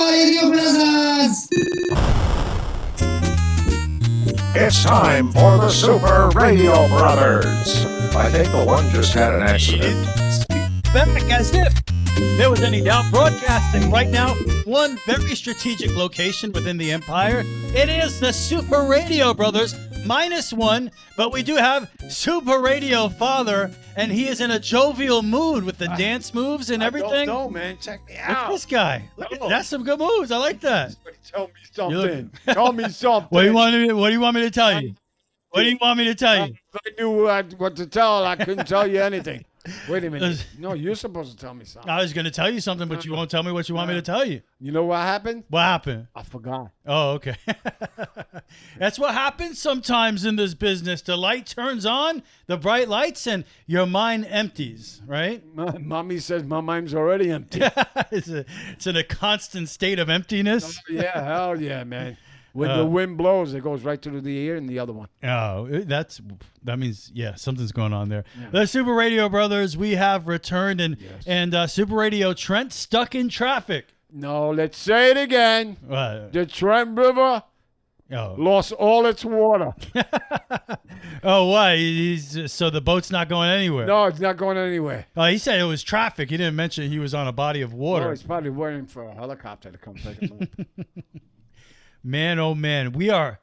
Radio Brothers! It's time for the Super Radio Brothers. I think the one just had an accident. Back as if there was any doubt, broadcasting right now, one very strategic location within the empire. It is the Super Radio Brothers, -1, but we do have Super Radio Father, and he is in a jovial mood with the dance moves and everything. I don't know, man. Check me Look out. at this guy. That's some good moves. I like that. Tell me something. Tell me something. What do you want me to tell you? What do you want me to tell you? If I knew what to tell, I couldn't tell you anything. Wait a minute. No, you're supposed to tell me something. I was going to tell you something, but you won't tell me what you want me to tell you. You know what happened? What happened? I forgot. Oh, okay. That's what happens sometimes in this business. The light turns on, the bright lights, and your mind empties, right? Mommy says my mind's already empty. It's in a constant state of emptiness. Oh, yeah, hell yeah, man. When the wind blows, it goes right through the ear and the other one. Oh, that means, yeah, something's going on there. Yeah. The Super Radio Brothers, we have returned, and Super Radio Trent stuck in traffic. No, let's say it again. The Trent River lost all its water. Oh, why? So the boat's not going anywhere? No, it's not going anywhere. Oh, he said it was traffic. He didn't mention he was on a body of water. No, he's probably waiting for a helicopter to come take him up. Man, oh man, we are,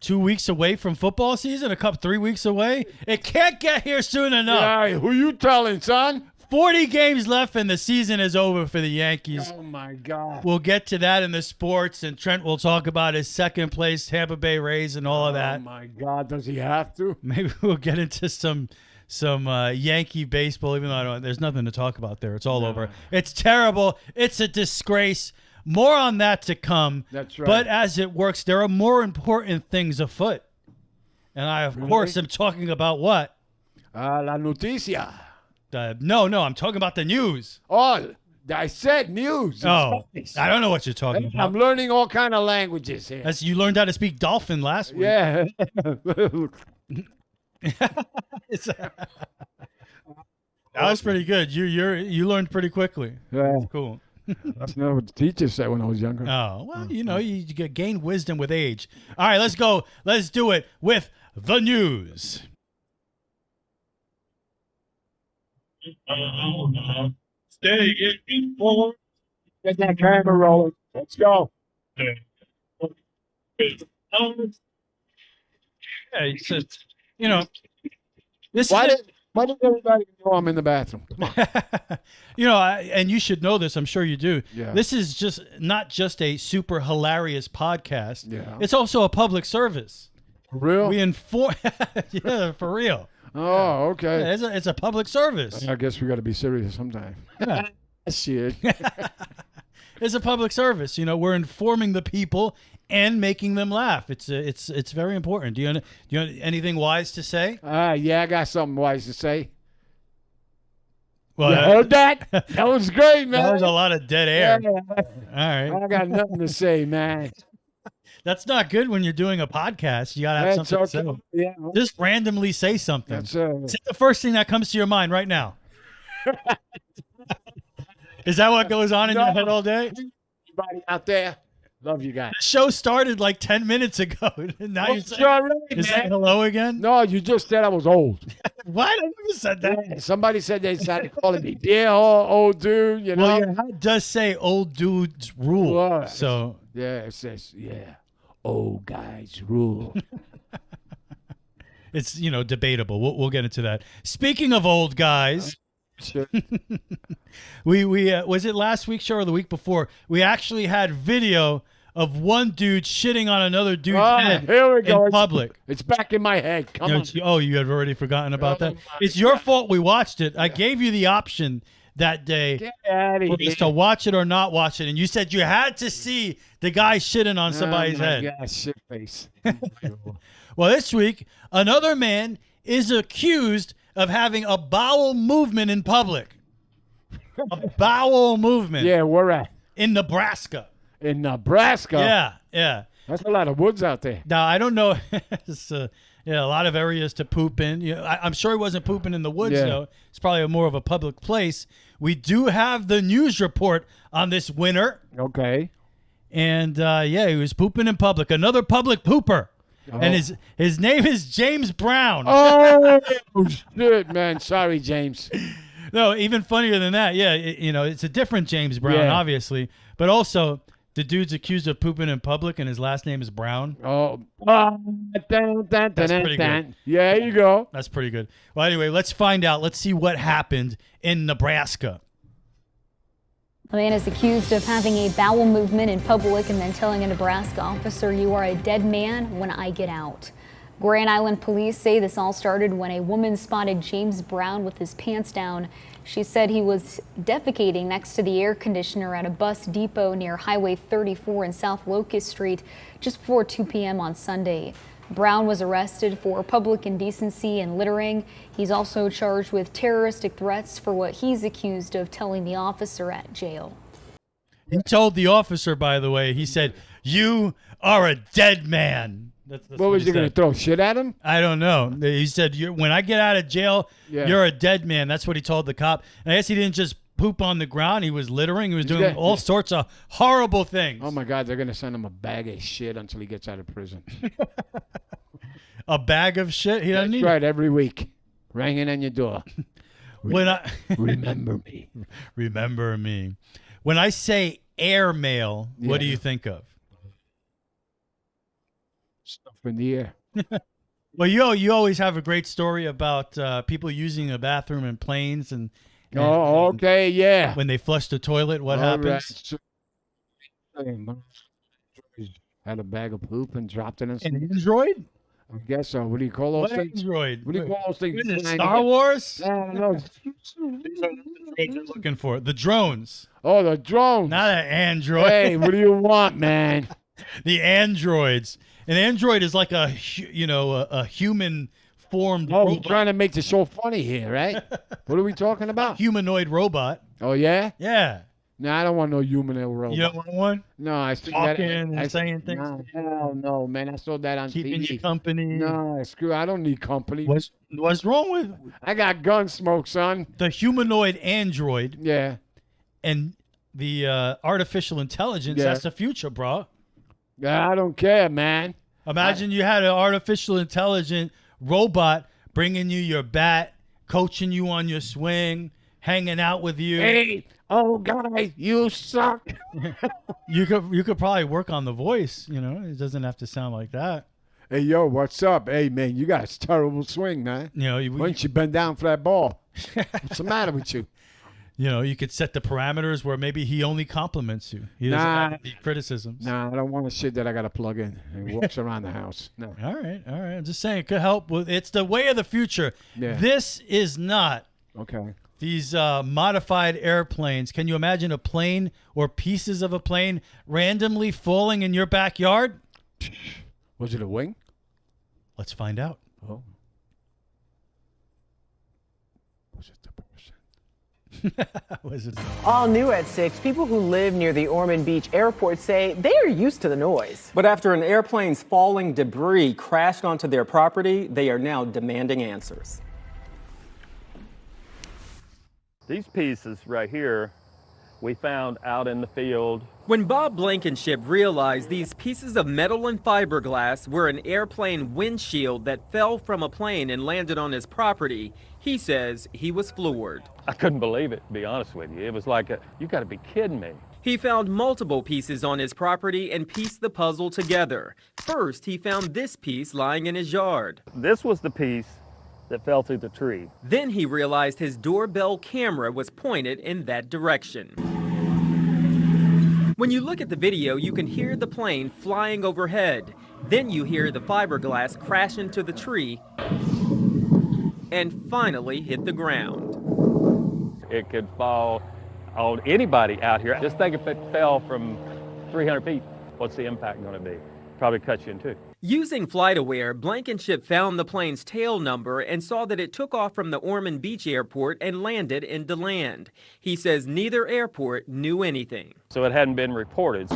2 weeks away from football season? 3 weeks away? It can't get here soon enough. Yeah, who you telling, son? 40 games left and the season is over for the Yankees. Oh, my God. We'll get to that in the sports, and Trent will talk about his second place Tampa Bay Rays and all of that. Oh, my God. Does he have to? Maybe we'll get into some Yankee baseball, even though there's nothing to talk about there. It's all over. It's terrible. It's a disgrace. More on that to come. That's right. But as it works, there are more important things afoot. And I, of course, am talking about what? La noticia. No, I'm talking about the news. Oh, I said news. Oh, I don't know what you're talking about. I'm learning all kind of languages here. You learned how to speak dolphin last week. Yeah. That was pretty good. You learned pretty quickly. Yeah. That's cool. That's not what the teacher said when I was younger. Oh, well, you gain wisdom with age. All right, let's go. Let's do it with the news. Stay informed. Get that camera rolling. Let's go. Yeah, he said, this Why did everybody know I'm in the bathroom? Come on. And you should know this. I'm sure you do. Yeah. This is not just a super hilarious podcast. Yeah. It's also a public service. For real? We inform. Yeah, for real. Oh, okay. Yeah, it's a public service. I guess we got to be serious sometime. Yeah. Shit. It's a public service. We're informing the people and making them laugh. It's very important. Do you have anything wise to say? Yeah, I got something wise to say. Well, you heard that? That was great, man. That was a lot of dead air. Yeah. All right. I got nothing to say, man. That's not good when you're doing a podcast. You got to have something to say. Yeah. Just randomly say something. That's say the first thing that comes to your mind right now. Is that what goes on in your head all day? Everybody out there, love you guys. The show started like 10 minutes ago. Now you're saying hello again? No, you just said I was old. What? I never said that. Yeah, somebody said they started calling me dear old dude. Well, your head does say old dudes rule. Well, so yeah, it says old guys rule. It's debatable. We'll get into that. Speaking of old guys. Sure. we was it last week's show or the week before? We actually had video of one dude shitting on another dude's head here we go. in public. It's back in my head. Come on. Oh, you had already forgotten about that? It's your fault we watched it. I gave you the option that day to watch it or not watch it, and you said you had to see the guy shitting on somebody's head. Yeah, shit face. Well, this week, another man is accused of having a bowel movement in public. A bowel movement. Yeah, where at? In Nebraska. In Nebraska? Yeah. That's a lot of woods out there. Now, I don't know. It's, a lot of areas to poop in. I'm sure he wasn't pooping in the woods, though. It's probably more of a public place we do have the news report on this winner. Okay. And, he was pooping in public. Another public pooper. Oh. And his name is James Brown. Oh, shit, man. Sorry, James. No, even funnier than that. Yeah, it's a different James Brown, obviously. But also, the dude's accused of pooping in public, and his last name is Brown. Oh. That's pretty good. Yeah, there you go. That's pretty good. Well, anyway, let's find out. Let's see what happened in Nebraska. A man is accused of having a bowel movement in public and then telling a Nebraska officer, "You are a dead man when I get out." Grand Island police say this all started when a woman spotted James Brown with his pants down. She said he was defecating next to the air conditioner at a bus depot near Highway 34 and South Locust Street just before 2 p.m. on Sunday. Brown was arrested for public indecency and littering. He's also charged with terroristic threats for what he's accused of telling the officer at jail. He told the officer, by the way, he said, "You are a dead man." That's what was he going to throw shit at him? I don't know. He said, "When I get out of jail, you're a dead man." That's what he told the cop. And I guess he didn't just poop on the ground. He was littering. He was doing all sorts of horrible things. Oh, my God. They're going to send him a bag of shit until he gets out of prison. A bag of shit? He doesn't need it. Every week. Ringing on your door. Remember me. Remember me. When I say airmail, what do you think of? Stuff in the air. Well, you always have a great story about people using a bathroom in planes and okay, yeah. When they flush the toilet, what happens? Right. Had a bag of poop and dropped it in an Android? I guess so. What do you call those things? Android? What do you call those things? Is it Star Wars? No. You're looking for the drones. Oh, the drones. Not an Android. Hey, what do you want, man? The androids. An android is like a human formed robot. We're trying to make the show funny here, right? What are we talking about? Humanoid robot. Oh, yeah? Yeah. No, I don't want no humanoid robot. You don't want one? No, I see talking and saying things. No, hell no, man. I saw that on Keeping TV. you company. No, screw. I don't need company. What's wrong with? I got gun smoke, son. The humanoid android. Yeah. And the artificial intelligence. Yeah. That's the future, bro. Yeah, I don't care, man. Imagine you had an artificial intelligent robot bringing you your bat, coaching you on your swing, hanging out with you. Hey, oh guy, you suck. You could probably work on the voice. It doesn't have to sound like that. Hey, yo, what's up? Hey, man, you got a terrible swing, man. Why don't you bend down for that ball? What's the matter with you? You could set the parameters where maybe he only compliments you. He doesn't have any criticisms. Nah, I don't want a shit that I got to plug in and walks around the house. No. All right. I'm just saying it could help. It's the way of the future. Yeah. This is not these modified airplanes. Can you imagine a plane or pieces of a plane randomly falling in your backyard? Was it a wing? Let's find out. Oh. Was it the person? All new at 6, people who live near the Ormond Beach airport say they are used to the noise. But after an airplane's falling debris crashed onto their property, they are now demanding answers. These pieces right here, we found out in the field. When Bob Blankenship realized these pieces of metal and fiberglass were an airplane windshield that fell from a plane and landed on his property, he says he was floored. I couldn't believe it, to be honest with you. It was like, you got to be kidding me. He found multiple pieces on his property and pieced the puzzle together. First, he found this piece lying in his yard. This was the piece that fell through the tree. Then he realized his doorbell camera was pointed in that direction. When you look at the video, you can hear the plane flying overhead. Then you hear the fiberglass crash into the tree and finally hit the ground. It could fall on anybody out here. Just think if it fell from 300 feet, what's the impact going to be? Probably cut you in two. Using FlightAware, Blankenship found the plane's tail number and saw that it took off from the Ormond Beach airport and landed in DeLand. He says neither airport knew anything. So it hadn't been reported.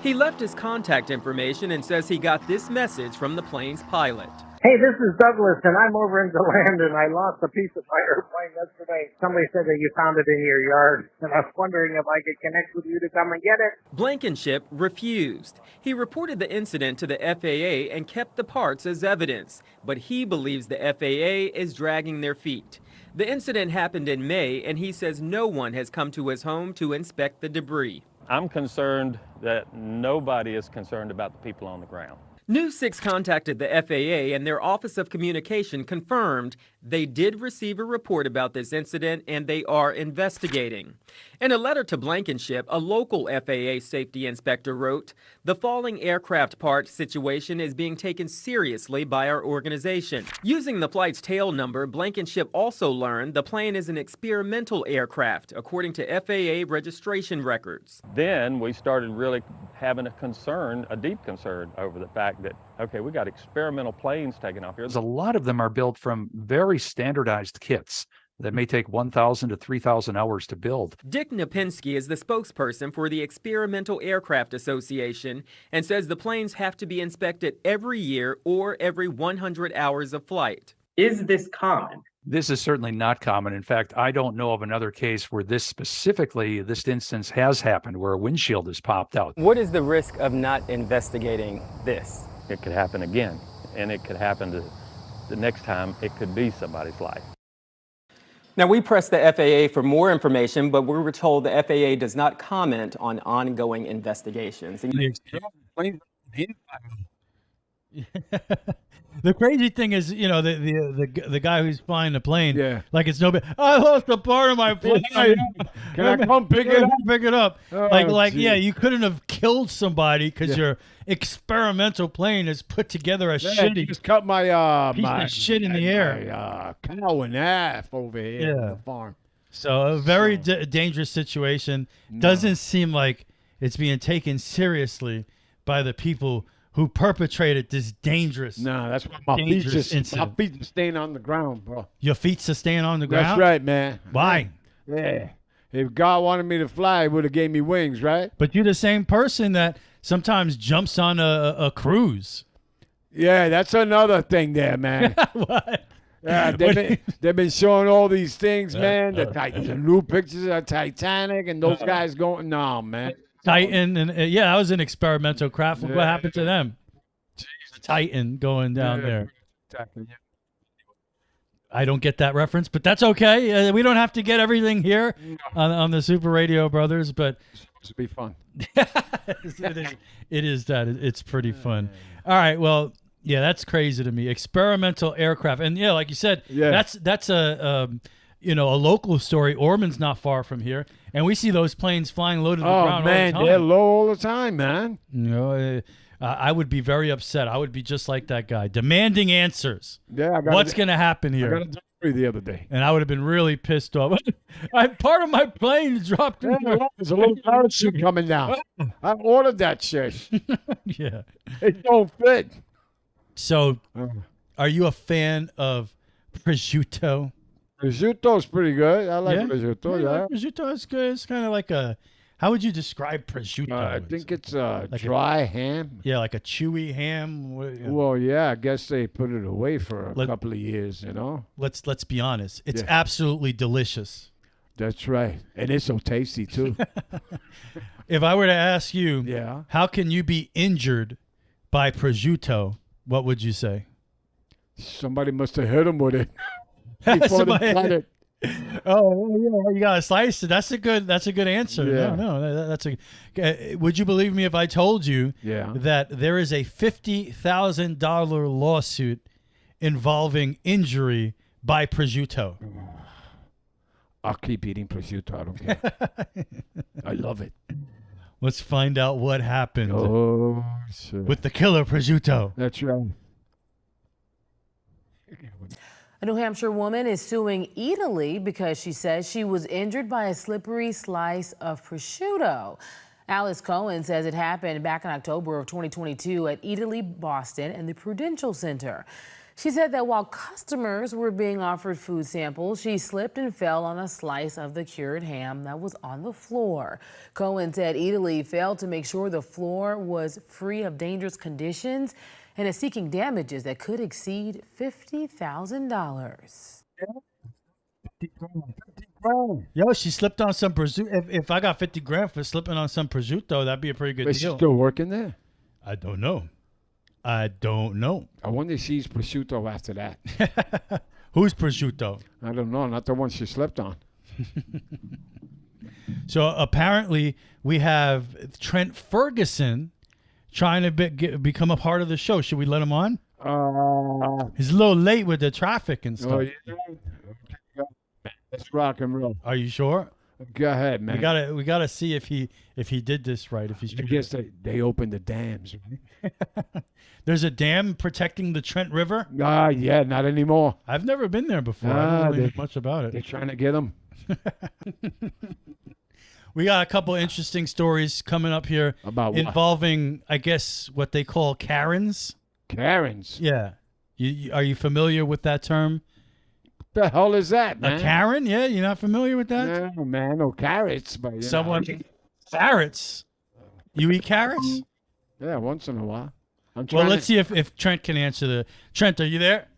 He left his contact information and says he got this message from the plane's pilot. Hey, this is Douglas, and I'm over in DeLand, and I lost a piece of my airplane yesterday. Somebody said that you found it in your yard, and I was wondering if I could connect with you to come and get it. Blankenship refused. He reported the incident to the FAA and kept the parts as evidence, but he believes the FAA is dragging their feet. The incident happened in May, and he says no one has come to his home to inspect the debris. I'm concerned that nobody is concerned about the people on the ground. News 6 contacted the FAA, and their Office of Communication confirmed they did receive a report about this incident and they are investigating. In a letter to Blankenship, a local FAA safety inspector wrote, "The falling aircraft part situation is being taken seriously by our organization." Using the flight's tail number, Blankenship also learned the plane is an experimental aircraft, according to FAA registration records. Then we started really having a deep concern over the fact that, okay, we got experimental planes taking off here. A lot of them are built from very standardized kits that may take 1,000 to 3,000 hours to build. Dick Napinski is the spokesperson for the Experimental Aircraft Association and says the planes have to be inspected every year or every 100 hours of flight. Is this common? This is certainly not common. In fact, I don't know of another case where this instance has happened, where a windshield has popped out. What is the risk of not investigating this? It could happen again, and it could happen to the next time it could be somebody's life. Now, we pressed the FAA for more information, but we were told the FAA does not comment on ongoing investigations. The crazy thing is, you know, the guy who's flying the plane, like it's no big. I lost a part of my plane. Can I come pick it up? Pick it up. Oh, Yeah, you couldn't have killed somebody because your experimental plane is put together a shitty. Just cut my piece of shit in the air. Cow in half over here at the farm. So a very dangerous situation. Doesn't seem like it's being taken seriously by the people who perpetrated this dangerous. No, that's why my feet are staying on the ground, bro. Your feet are staying on the ground? That's right, man. Why? Yeah. If God wanted me to fly, he would have gave me wings, right? But you're the same person that sometimes jumps on a cruise. Yeah, that's another thing there, man. What? Yeah, they've been showing all these things, man. The new pictures of Titanic and those guys going, no, man. Titan, and that was an experimental craft. What happened to them? Titan going down there. I don't get that reference, but that's okay. We don't have to get everything here on the Super Radio Brothers, but it's supposed to be fun. It is that. It's pretty fun. All right, well, yeah, that's crazy to me. Experimental aircraft, and like you said, that's a a local story. Ormond's not far from here, and we see those planes flying low to the ground. Oh man, all the time. they're low all the time, man. I would be very upset. I would be just like that guy, demanding answers. Yeah, what's going to happen here? I got a delivery the other day, and I would have been really pissed off. Part of my plane dropped. There's a little parachute coming down. I ordered that shit. Yeah, it don't fit. So, are you a fan of prosciutto? Prosciutto's pretty good. I like prosciutto. Yeah, prosciutto is good. It's kind of like a. How would you describe prosciutto? I think it's a dry ham. Yeah, like a chewy ham. Well, yeah, I guess they put it away for a couple of years, Let's be honest. It's absolutely delicious. That's right. And it's so tasty, too. If I were to ask you, how can you be injured by prosciutto, what would you say? Somebody must have hit him with it. Before they cut it. Oh, you gotta slice it. That's a good answer. Yeah. No, that's a. Would you believe me if I told you that there is a $50,000 lawsuit involving injury by prosciutto? I'll keep eating prosciutto. I don't care. I love it. Let's find out what happened with the killer prosciutto. That's right. A New Hampshire woman is suing Italy because she says she was injured by a slippery slice of prosciutto. Alice Cohen says it happened back in October of 2022 at Italy, Boston, and the Prudential Center. She said that while customers were being offered food samples, she slipped and fell on a slice of the cured ham that was on the floor. Cohen said Italy failed to make sure the floor was free of dangerous conditions and is seeking damages that could exceed $50,000. Yo, she slipped on some prosciutto. If I got 50 grand for slipping on some prosciutto, that'd be a pretty good Is deal. she still working there? I don't know. I wonder if she's prosciutto after that. Who's prosciutto? I don't know. Not the one she slept on. So apparently we have Trent Ferguson trying to become a part of the show. Should we let him on? He's a little late with the traffic and stuff. Oh, yeah. Let's rock and roll. Are you sure? Go ahead, man. We gotta see if he did this right. If he's I guess they opened the dams. There's a dam protecting the Trent River. Yeah, not anymore. I've never been there before. I don't really know much about it. They're trying to get them. We got a couple interesting stories coming up here about involving, I guess, what they call Karens. Karens. Yeah. Are you familiar with that term? The hell is that, man? A Karen? Yeah, you're not familiar with that? No, man, no carrots, but someone carrots. You eat carrots? Yeah, once in a while. Well, let's see if Trent can answer the. Trent, are you there?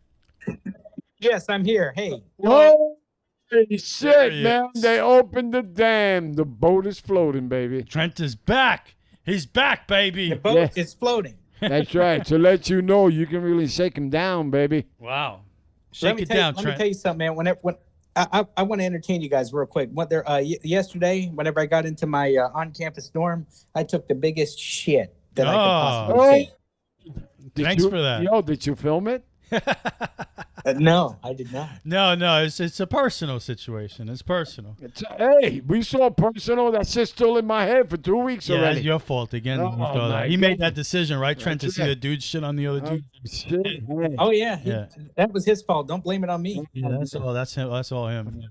Yes, I'm here. Hey. Holy shit, man! They opened the dam. The boat is floating, baby. Trent is back. He's back, baby. The boat is floating. That's right. To let you know, you can really shake him down, baby. Wow. Let me tell you something, man. When I want to entertain you guys real quick. Yesterday, whenever I got into my on-campus dorm, I took the biggest shit that I could possibly take. Thanks for that. Yo, did you film it? No, I did not. No, it's a personal situation. It's personal. Hey, we saw personal. That shit's still in my head for 2 weeks Yeah, already. that's your fault again. He made that decision, right, Trent, to see the dude shit on the other dude. Oh yeah, that was his fault. Don't blame it on me. Yeah, that's him. That's all him.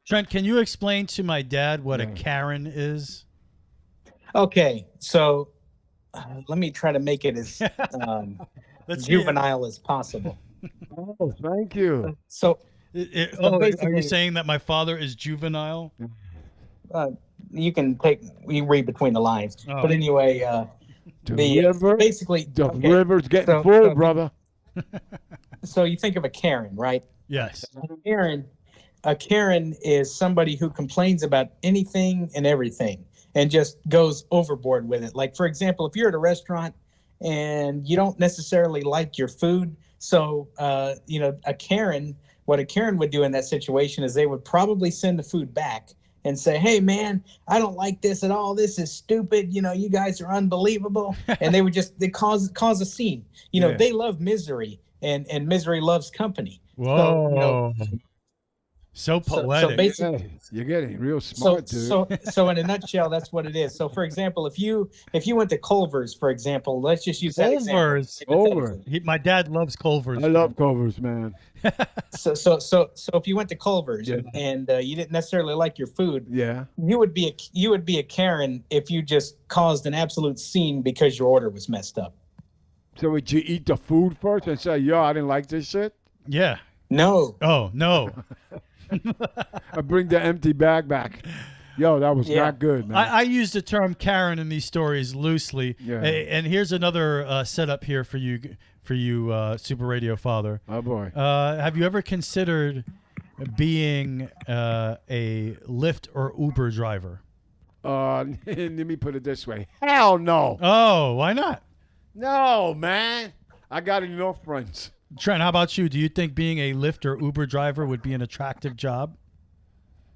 Trent, can you explain to my dad what a Karen is? Okay, so let me try to make it as juvenile as possible. Oh, thank you. So, are you saying that my father is juvenile? You read between the lines. Oh. But anyway, the river's getting full, brother. So you think of a Karen, right? Yes. A Karen is somebody who complains about anything and everything and just goes overboard with it. Like, for example, if you're at a restaurant and you don't necessarily like your food, so, what a Karen would do in that situation is they would probably send the food back and say, hey, man, I don't like this at all. This is stupid. You guys are unbelievable. And they cause a scene. They love misery and misery loves company. Whoa. So poetic. So basically, you're getting real smart, dude. So in a nutshell, that's what it is. So for example, if you went to Culver's, for example, let's just use that example. My dad loves Culver's. I love Culver's, man. So if you went to Culver's and you didn't necessarily like your food, you would be a Karen if you just caused an absolute scene because your order was messed up. So would you eat the food first and say, yo, I didn't like this shit? Yeah. No. Oh, no. I bring the empty bag back. Yo, that was not good, man. I use the term Karen in these stories loosely. Yeah. And here's another setup here for you, Super Radio Father. Oh, boy. Have you ever considered being a Lyft or Uber driver? Let me put it this way. Hell no. Oh, why not? No, man. I got enough friends. Trent, how about you? Do you think being a Lyft or Uber driver would be an attractive job?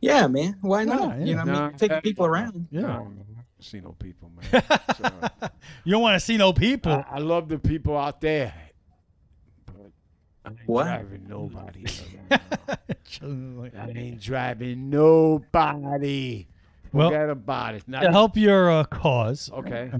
Yeah, man. Why not? Taking people around. Yeah. No, I don't see no people, man. You don't want to see no people. I love the people out there. But I ain't driving nobody. I ain't driving nobody. Forget about it. To help your cause. Okay.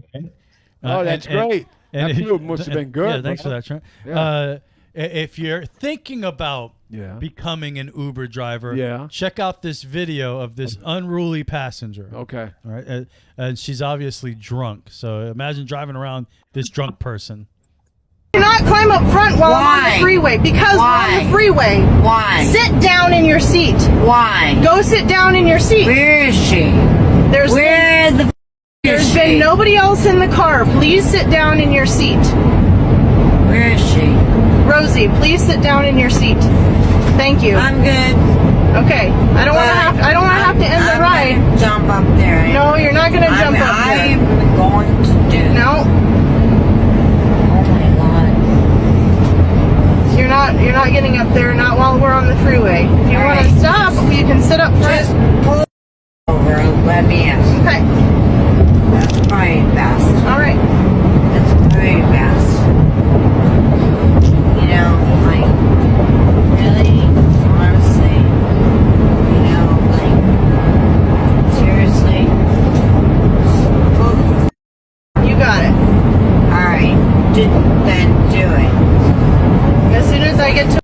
Oh, that's great. That food must have been good. Yeah, thanks for that, Trent. Yeah. If you're thinking about becoming an Uber driver, check out this video of this unruly passenger. Okay. All right. And she's obviously drunk. So imagine driving around this drunk person. Do not climb up front while I'm on the freeway because we're on the freeway. Why? Sit down in your seat. Why? Go sit down in your seat. Where is she? There's been nobody else in the car. Please sit down in your seat. Where is she? Rosie, please sit down in your seat. Thank you. I'm good. Okay. I don't want to have to end the ride. I'm gonna jump up there. No, you're not going to jump up there. I'm going to do. No. Oh my God. You're not getting up there. Not while we're on the freeway. If you want to stop, you can sit up front. Just pull over and let me in. Okay. That's probably best. All right. That's probably best. You know, like, really, honestly, you know, like, seriously. You got it. Alright, then do it. As soon as I get to...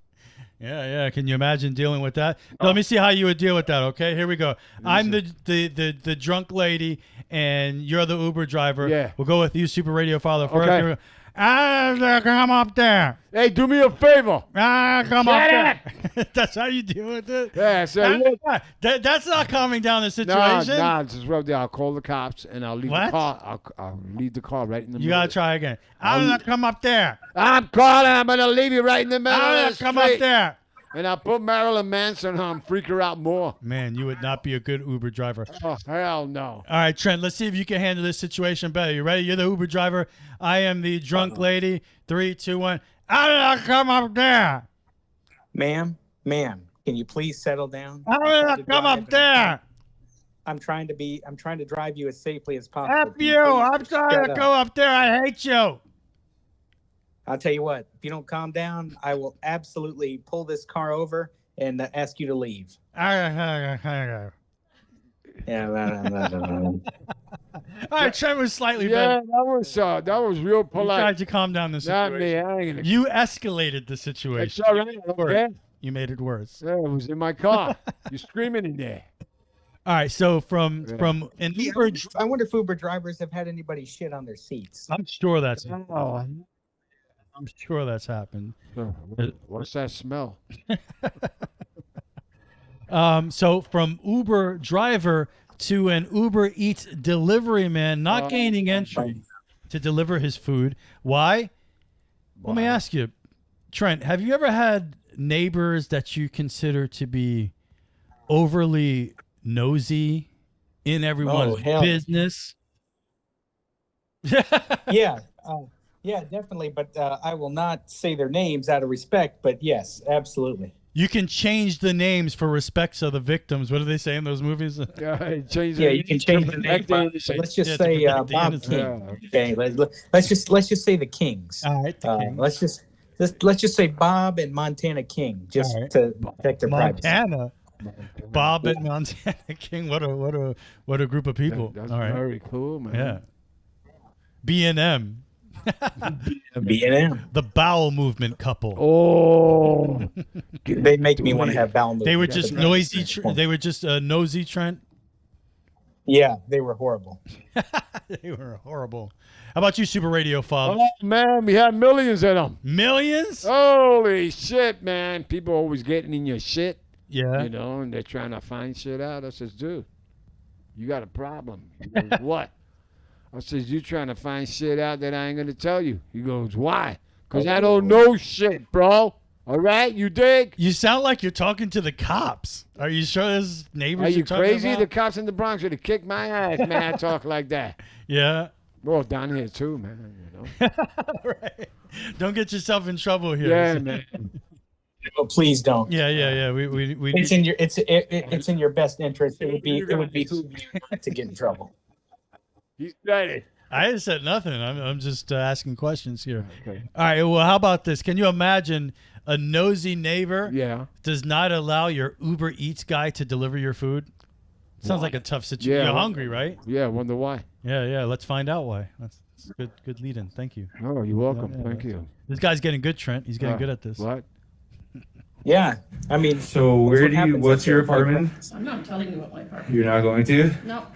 Yeah. Can you imagine dealing with that? Let me see how you would deal with that. Okay, here we go. I'm the drunk lady, and you're the Uber driver. Yeah. We'll go with you, Super Radio Father. First. Okay. Here we go. Come up there. Hey, do me a favor. Come up there. That's how you deal with it? Yeah, so look. That's not calming down the situation. Nah, just right there. I'll call the cops and I'll leave the car. I'll leave the car right in the middle. You gotta try again. I'm gonna come up there. I'm calling. I'm gonna leave you right in the middle I'm of gonna the come street. up there. And I'll put Marilyn Manson on, freak her out more. Man, you would not be a good Uber driver. Oh, hell no. All right, Trent, let's see if you can handle this situation better. You ready? You're the Uber driver. I am the drunk lady. 3, 2, 1. I'm gonna come up there. Ma'am, can you please settle down? I'm gonna come up there. I'm trying to drive you as safely as possible. F you. I'm trying to go up there. I hate you. I'll tell you what, if you don't calm down, I will absolutely pull this car over and ask you to leave. Yeah. Yeah. All right, Trent was slightly Yeah, better. that was real You polite. tried to calm down the Not situation. me. I ain't gonna... You escalated the situation. It's all right. Okay. You made it worse. Yeah, it was in my car. You're screaming in there. All right, so from an Uber, I wonder if Uber drivers have had anybody shit on their seats. I'm sure that's happened. I'm sure that's happened. What's that smell? So from Uber driver to an Uber Eats delivery man not gaining entry to deliver his food. Why? Let me ask you, Trent, have you ever had neighbors that you consider to be overly nosy in everyone's business? Yeah. Yeah, definitely. But I will not say their names out of respect. But yes, absolutely. You can change the names for respects of the victims. What do they say in those movies? You can change the name. Let's just say Bob King. Okay, let's just say the Kings. All right. Let's just say Bob and Montana King, just to protect their privacy. Montana. Bob and Montana King. What a group of people. That's all right. very cool, man. Yeah. B&M. B&M. The bowel movement couple. Oh. They make me want to have bowel movement. They were just noisy. They were just nosy, Trent. Yeah, they were horrible. They were horrible. How about you, Super Radio Father? Oh, man, we had millions of them. Millions? Holy shit, man. People always getting in your shit. Yeah. You know, and they're trying to find shit out. I says, dude, you got a problem. He goes, what? I says, you trying to find shit out that I ain't going to tell you. He goes, why? Because I don't know shit, bro. All right? You dig? You sound like you're talking to the cops. Are you sure there's neighbors? Are you you're talking crazy? about? The cops in the Bronx would have kicked my ass, man. I talk like that. Yeah. Well, down here too, man. You know. Right. Don't get yourself in trouble here. Yeah, man. Oh, please don't. Yeah. We it's in your best interest. It would behoove you not to get in trouble. He's ready. I said nothing. I'm just asking questions here. Okay. All right. Well, how about this? Can you imagine a nosy neighbor? Yeah. Does not allow your Uber Eats guy to deliver your food? Sounds like a tough situation. Yeah, You're hungry, right? Yeah. Wonder why. Yeah. Let's find out why. That's good lead-in. Thank you. Oh, you're welcome. Thank you. This guy's getting good, Trent. He's getting good at this. What? Yeah. I mean. So what's your apartment? I'm not telling you what my apartment. You're not going to? No.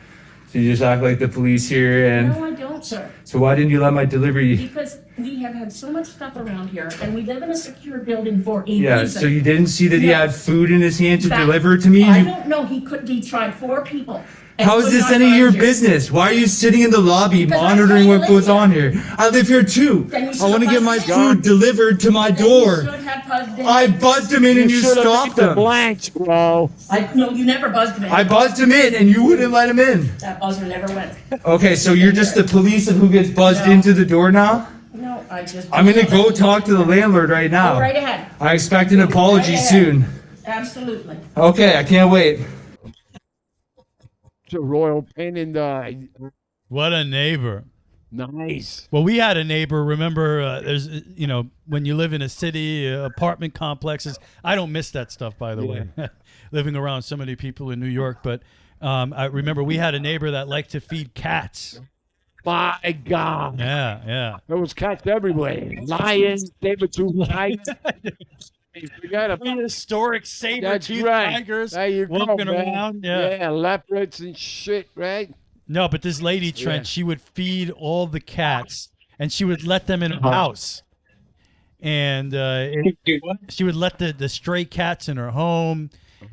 So you just act like the police here and... No, I don't, sir. So why didn't you let my delivery... Because we have had so much stuff around here, and we live in a secure building for a Yeah, reason. so you didn't see that he had food in his hand to That- deliver to me? I don't know. He tried 4 people. How is this any of your business? Why are you sitting in the lobby monitoring what goes on here? I live here too. I want to get my food delivered to my door. I buzzed him in and you stopped him. Blanks, bro. No, you never buzzed him in. I buzzed him in and you wouldn't let him in. That buzzer never went. Okay, so you're just the police of who gets buzzed into the door now? No, I just. I'm gonna go talk to the landlord right now. Go right ahead. I expect an apology soon. Absolutely. Okay, I can't wait. It's a royal pain in the. What a neighbor. Nice. Well, we had a neighbor. Remember, there's, when you live in a city, apartment complexes. I don't miss that stuff, by the way, living around so many people in New York. But I remember we had a neighbor that liked to feed cats. My God. Yeah. There was cats everywhere. Lions, saber-tooth tigers. Forgot about historic saber-tooth tigers walking around. Yeah, leopards and shit, right? No, but this lady, Trent, she would feed all the cats, and she would let them in her house. And she would let the stray cats in her home,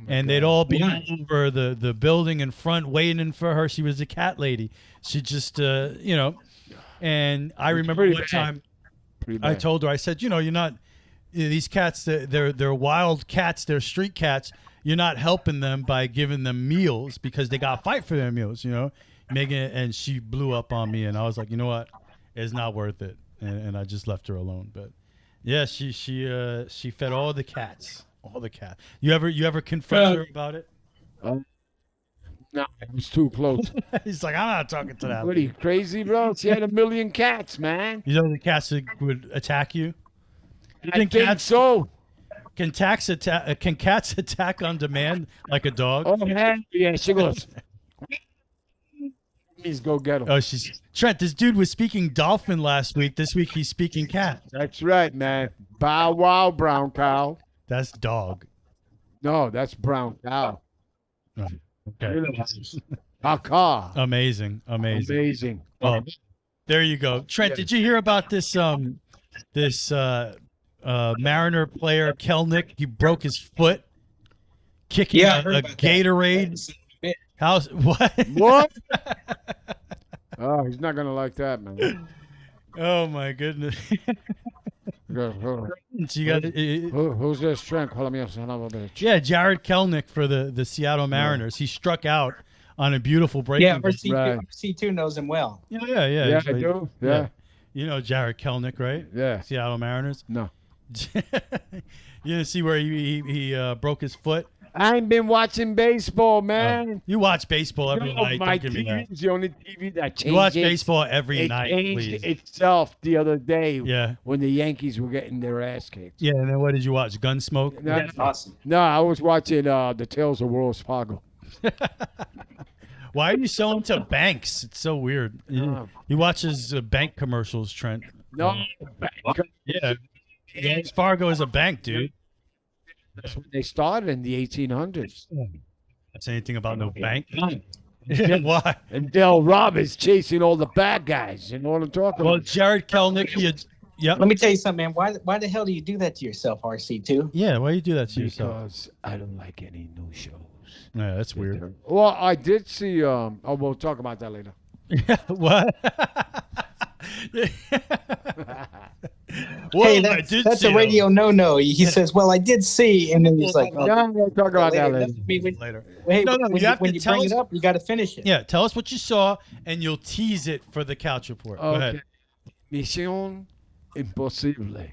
and they'd all be over the building in front waiting for her. She was a cat lady. She just, and I remember one time I told her, I said, you're not, these cats, they're wild cats, they're street cats. You're not helping them by giving them meals because they got to fight for their meals, Megan, and she blew up on me, and I was like, you know what, it's not worth it, and I just left her alone. But yeah, she fed all the cats. You ever confront her about it? No, it was too close. He's like, I'm not talking to that. What are you, crazy, bro? She had 1 million cats, man. You know the cats would attack you? I think so. Can cats attack on demand like a dog? Oh, yeah, she goes. Please go get him. Oh, Trent, this dude was speaking dolphin last week. This week he's speaking cat. That's right, man. Bow wow, brown cow. That's dog. No, that's brown cow. Oh, okay. Caw. Amazing. Well, there you go. Trent, did you hear about this Mariner player, Kelnick? He broke his foot kicking a Gatorade. How's what? What? Oh, he's not gonna like that, man. Oh my goodness. Who's this, Trent? Yeah, Jared Kelnick for the Seattle Mariners. He struck out on a beautiful break. Yeah, RC2 knows him well. Yeah. Yeah, I do. Yeah. You know Jared Kelnick, right? Yeah. Seattle Mariners. No. You didn't see where he broke his foot? I ain't been watching baseball, man. You watch baseball every night. My TV is the only TV that changes. You watch baseball every night, It please. changed itself the other day. Yeah. When the Yankees were getting their ass kicked. Yeah, and then what did you watch? Gunsmoke? That's awesome. No, I was watching the Tales of Wells Fargo. Why are you so into banks? It's so weird. He watches bank commercials, Trent. No. Yeah. Wells Fargo is a bank, dude. That's when they started in the 1800s. Say anything about no bank? Why? And Del Robbins chasing all the bad guys. You know what I'm talking about? Well, Jared Kelnick, Let me tell you something, man. Why the hell do you do that to yourself, RC2? Yeah, why do you do that to yourself? Because I don't like any new shows. Yeah, that's weird. Well, I did see. We'll talk about that later. What? Hey, that's a radio no. He says, "Well, I did see," and then he's like, "Oh, yeah, we'll talk about that later." Later. Hey, No, when you have to you tell bring us. it up, you got to finish it. Yeah, tell us what you saw, and you'll tease it for the couch report. Go ahead. Mission Impossible.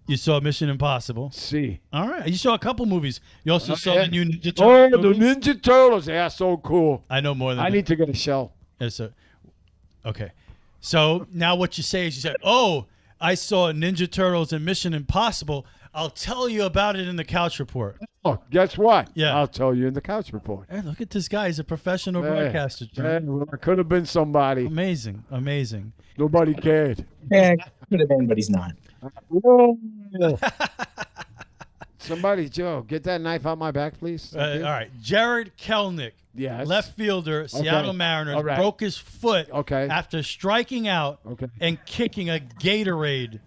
You saw Mission Impossible. See. All right. You saw a couple movies. You also saw the new Ninja Oh, Turtles. the Ninja Turtles. They're so cool. I know more than I need to get a shell. Yes, sir. Okay. So now what you say is you say, "Oh, I saw Ninja Turtles and Mission Impossible. I'll tell you about it in the couch report." Oh, guess what? Yeah. I'll tell you in the couch report. Hey, look at this guy. He's a professional broadcaster. Well, I could have been somebody. Amazing. Nobody cared. Yeah, could have been, but he's not. Somebody, Joe, get that knife out my back, please. All right. Jared Kelnick, left fielder, Seattle Mariners, broke his foot after striking out and kicking a Gatorade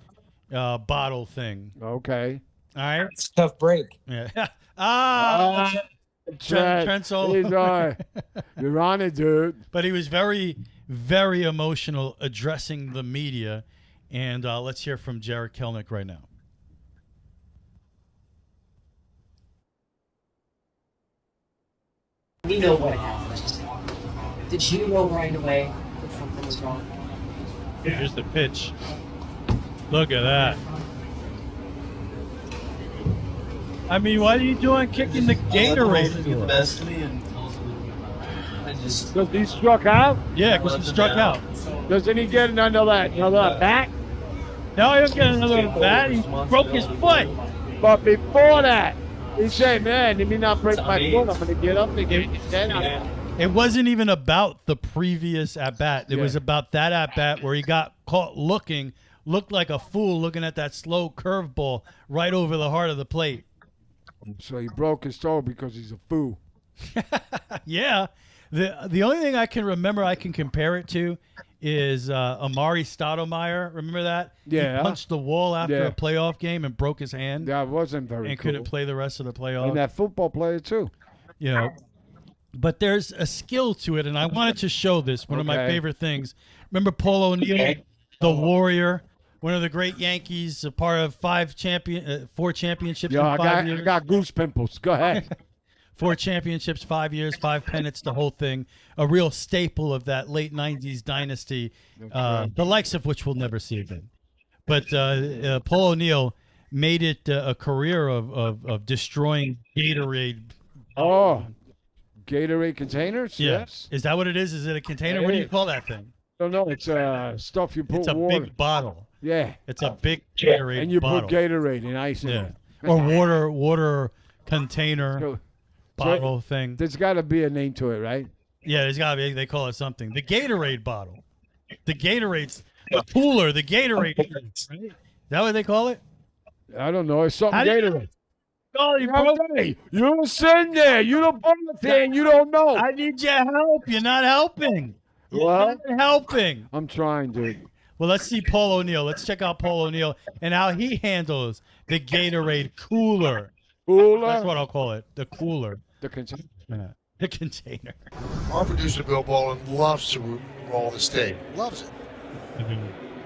bottle thing. Okay. All right. It's a tough break. Yeah. Trent's all He's over. You're on it, dude. But he was very, very emotional addressing the media. And let's hear from Jared Kelnick right now. We know what happened. Did you know right away that something was wrong? Here's the pitch. Look at that. I mean, what are you doing kicking the Gatorade? Because he struck out? Yeah, because he struck out. Doesn't he get another bat? Now he'll get another bat. He broke his foot. But before that, he said, man, let me not break my foot. I'm going to get up and get his head out. It wasn't even about the previous at-bat. It was about that at-bat where he got caught looked like a fool looking at that slow curveball right over the heart of the plate. So he broke his toe because he's a fool. Yeah. The only thing I can remember I can compare it to is Amari Stoudemire. Remember that? Yeah. He punched the wall after a playoff game and broke his hand. That wasn't very and cool. couldn't play the rest of the playoff. And that football player, too. You know. But there's a skill to it, and I wanted to show this, one of my favorite things. Remember Paul O'Neill, the Warrior, one of the great Yankees, a part of 4 championships in 5 years. I got goose pimples. Go ahead. 4 championships, 5 years, 5 pennants, the whole thing. A real staple of that late 90s dynasty, the likes of which we'll never see again. But Paul O'Neill made it a career of destroying Gatorade. Oh, Gatorade containers? Yeah. Yes. Is that what it is? Is it a container? What do you call that thing? No, it's stuff you put It's a water. big bottle. Yeah. It's a big Gatorade And you bottle. put Gatorade and ice in it. Or water container bottle thing. There's got to be a name to it, right? Yeah, there's got to be. They call it something. The Gatorade bottle. The Gatorade's the cooler. The Gatorade. Right? Is that what they call it? I don't know. It's something How do you- Gatorade. Oh, You're sitting there. You don't fan. You don't know. I need your help. You're not helping. You're not helping. I'm trying, dude. Well, let's see Paul O'Neill. Let's check out Paul O'Neill and how he handles the Gatorade cooler. Cooler? That's what I'll call it. The cooler. The container. Yeah. The container. Our producer, Bill Boland, loves to roll the tape. Loves it.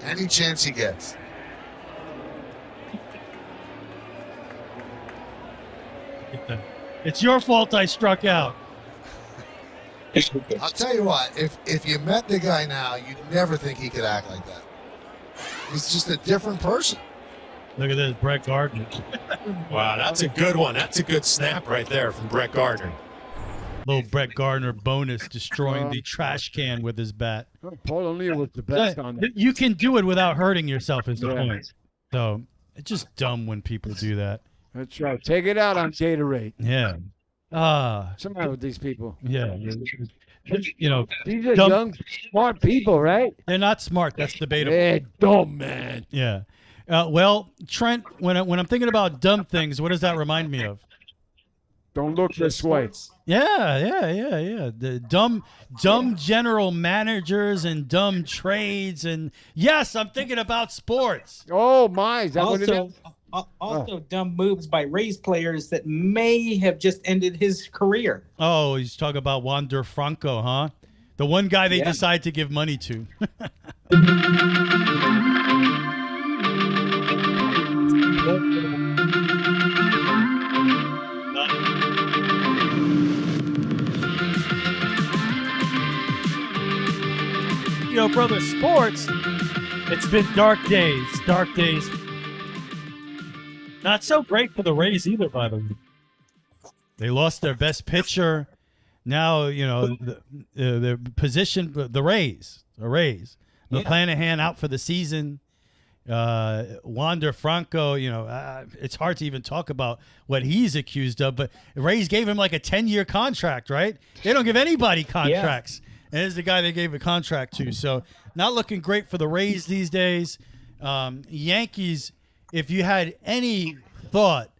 Any chance he gets. It's your fault I struck out. I'll tell you what, if you met the guy now, you'd never think he could act like that. He's just a different person. Look at this, Brett Gardner. Wow, that's a good one. That's a good snap right there from Brett Gardner. Little Brett Gardner bonus, destroying the trash can with his bat. Paul O'Neill was the best on that. You can do it without hurting yourself is the point. So it's just dumb when people do that. That's right. Take it out on Gatorade. Yeah. Somebody with these people. Yeah. You know, these are young, smart people, right? They're not smart. That's debatable. They're dumb, man. Yeah. Well, Trent, when I'm thinking about dumb things, what does that remind me of? Don't look this way. Yeah. The dumb general managers and dumb trades, and yes, I'm thinking about sports. Oh my! Is that what it is? Also, dumb moves by Rays players that may have just ended his career. Oh, he's talking about Wander Franco, huh? The one guy they decide to give money to. You know, brother, sports, it's been dark days. Not so great for the Rays either, by the way. They lost their best pitcher. Now, you know, their position, the Rays. McClanahan out for the season. Wander Franco, you know, it's hard to even talk about what he's accused of, but the Rays gave him like a 10-year contract, right? They don't give anybody contracts. Yeah. And this is the guy they gave a contract to. So not looking great for the Rays these days. Yankees, if you had any thought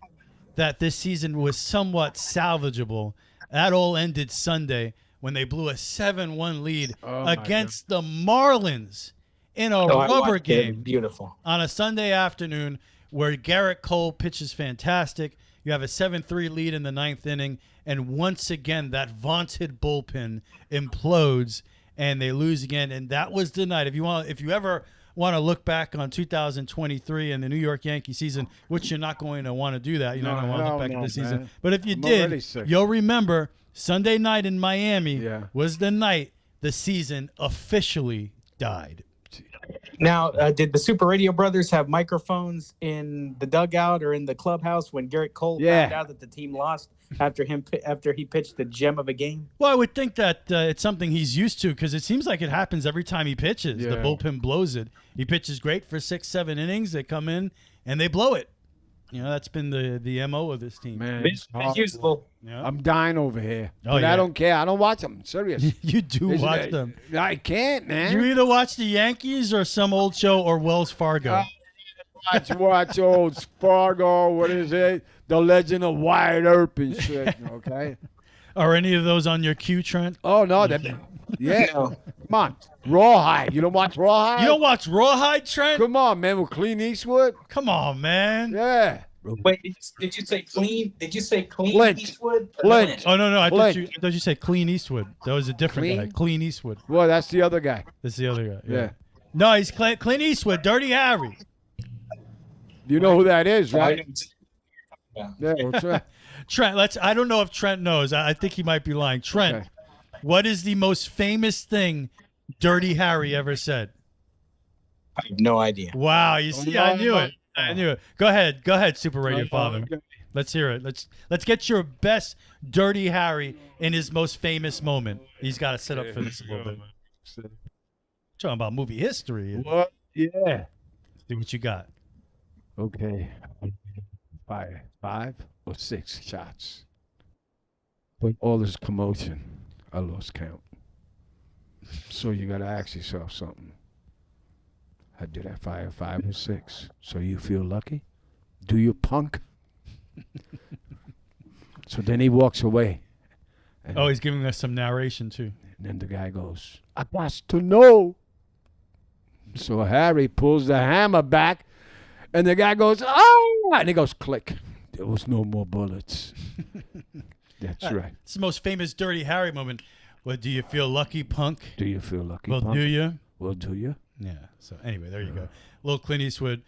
that this season was somewhat salvageable, that all ended Sunday when they blew a 7-1 lead against the Marlins in a rubber game. Beautiful. On a Sunday afternoon where Garrett Cole pitches fantastic. You have a 7-3 lead in the 9th inning, and once again that vaunted bullpen implodes and they lose again. And that was the night. If you ever want to look back on 2023 and the New York Yankee season, which you're not going to want to do that. You're not going to want to look back at the season. Man. But if you I'm did, you'll remember Sunday night in Miami was the night the season officially died. Now, did the Super Radio Brothers have microphones in the dugout or in the clubhouse when Garrett Cole found out that the team lost after he pitched the gem of a game? Well, I would think that it's something he's used to because it seems like it happens every time he pitches. The bullpen blows it. He pitches great for 6-7 innings. They come in and they blow it. You know, that's been the MO of this team. Man, it's useful. Yeah. I'm dying over here. Oh, But yeah. I don't care. I don't watch them. Serious. You do watch them. I can't, man. You either watch the Yankees or some old show or Wells Fargo. Watch old Fargo. What is it? The Legend of Wyatt Earp and shit. Okay. Are any of those on your queue, Trent? Oh no, yeah. Come on, Rawhide. You don't watch Rawhide? You don't watch Rawhide, Trent? Come on, man. With Clint Eastwood. Come on, man. Yeah. Wait, did you say clean? Did you say clean Flint. Eastwood? Flint. Oh no, I thought Flint. you said Clean Eastwood. That was a different guy. Clean Eastwood. Well, that's the other guy. That's the other guy. Yeah. No, he's Clint Eastwood. Dirty Harry. You know who that is, right? Yeah. That's right. Trent, I don't know if Trent knows. I think he might be lying. Trent, what is the most famous thing Dirty Harry ever said? I have no idea. Wow, you see, I knew it. I knew it. Go ahead, Super Radio Father. Let's hear it. Let's get your best Dirty Harry in his most famous moment. He's got to set up for this a little bit. Talking about movie history. What? Yeah. See what you got. Okay. Five or six shots. But all this commotion, I lost count. So you got to ask yourself something. Did I fire 5 or 6? So you feel lucky? Do you, punk? So then he walks away. Oh, he's giving us some narration too. And then the guy goes, I got to know. So Harry pulls the hammer back, and the guy goes, oh! And he goes, click. There was no more bullets. That's right. It's the most famous Dirty Harry moment. Well, do you feel lucky, punk? Do you feel lucky, Well, punk? do you? Well, do you? Yeah. So anyway, there you go. Little Clint Eastwood.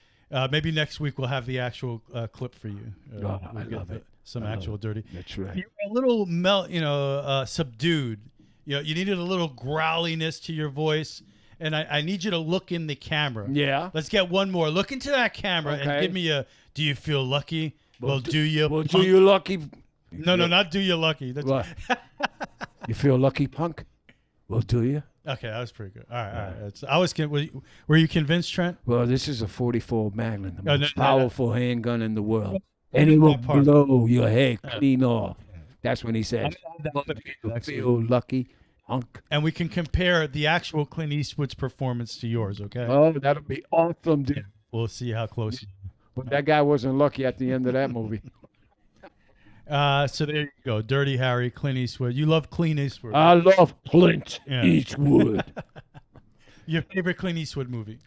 Maybe next week we'll have the actual clip for you. I love it. Some I actual love it. dirty. That's right. You were a little subdued. You needed a little growliness to your voice, and I need you to look in the camera. Yeah. Let's get one more. Look into that camera and give me a. Do you feel lucky? Well, do you? Well, punk? do you lucky? No, not do you lucky. That's What? You feel lucky, punk? Well, do you? Okay, that was pretty good. All right. Were you convinced, Trent? Well, this is a 44 Magnum, the Oh, most no. powerful handgun in the world. And it will blow your head clean off. That's when he says, you feel lucky, punk. And we can compare the actual Clint Eastwood's performance to yours, okay? Oh, that'll be awesome, dude. We'll see how close. But that guy wasn't lucky at the end of that movie. So there you go. Dirty Harry, Clint Eastwood. You love Clint Eastwood. I love Clint Yeah. Eastwood. Your favorite Clint Eastwood movie?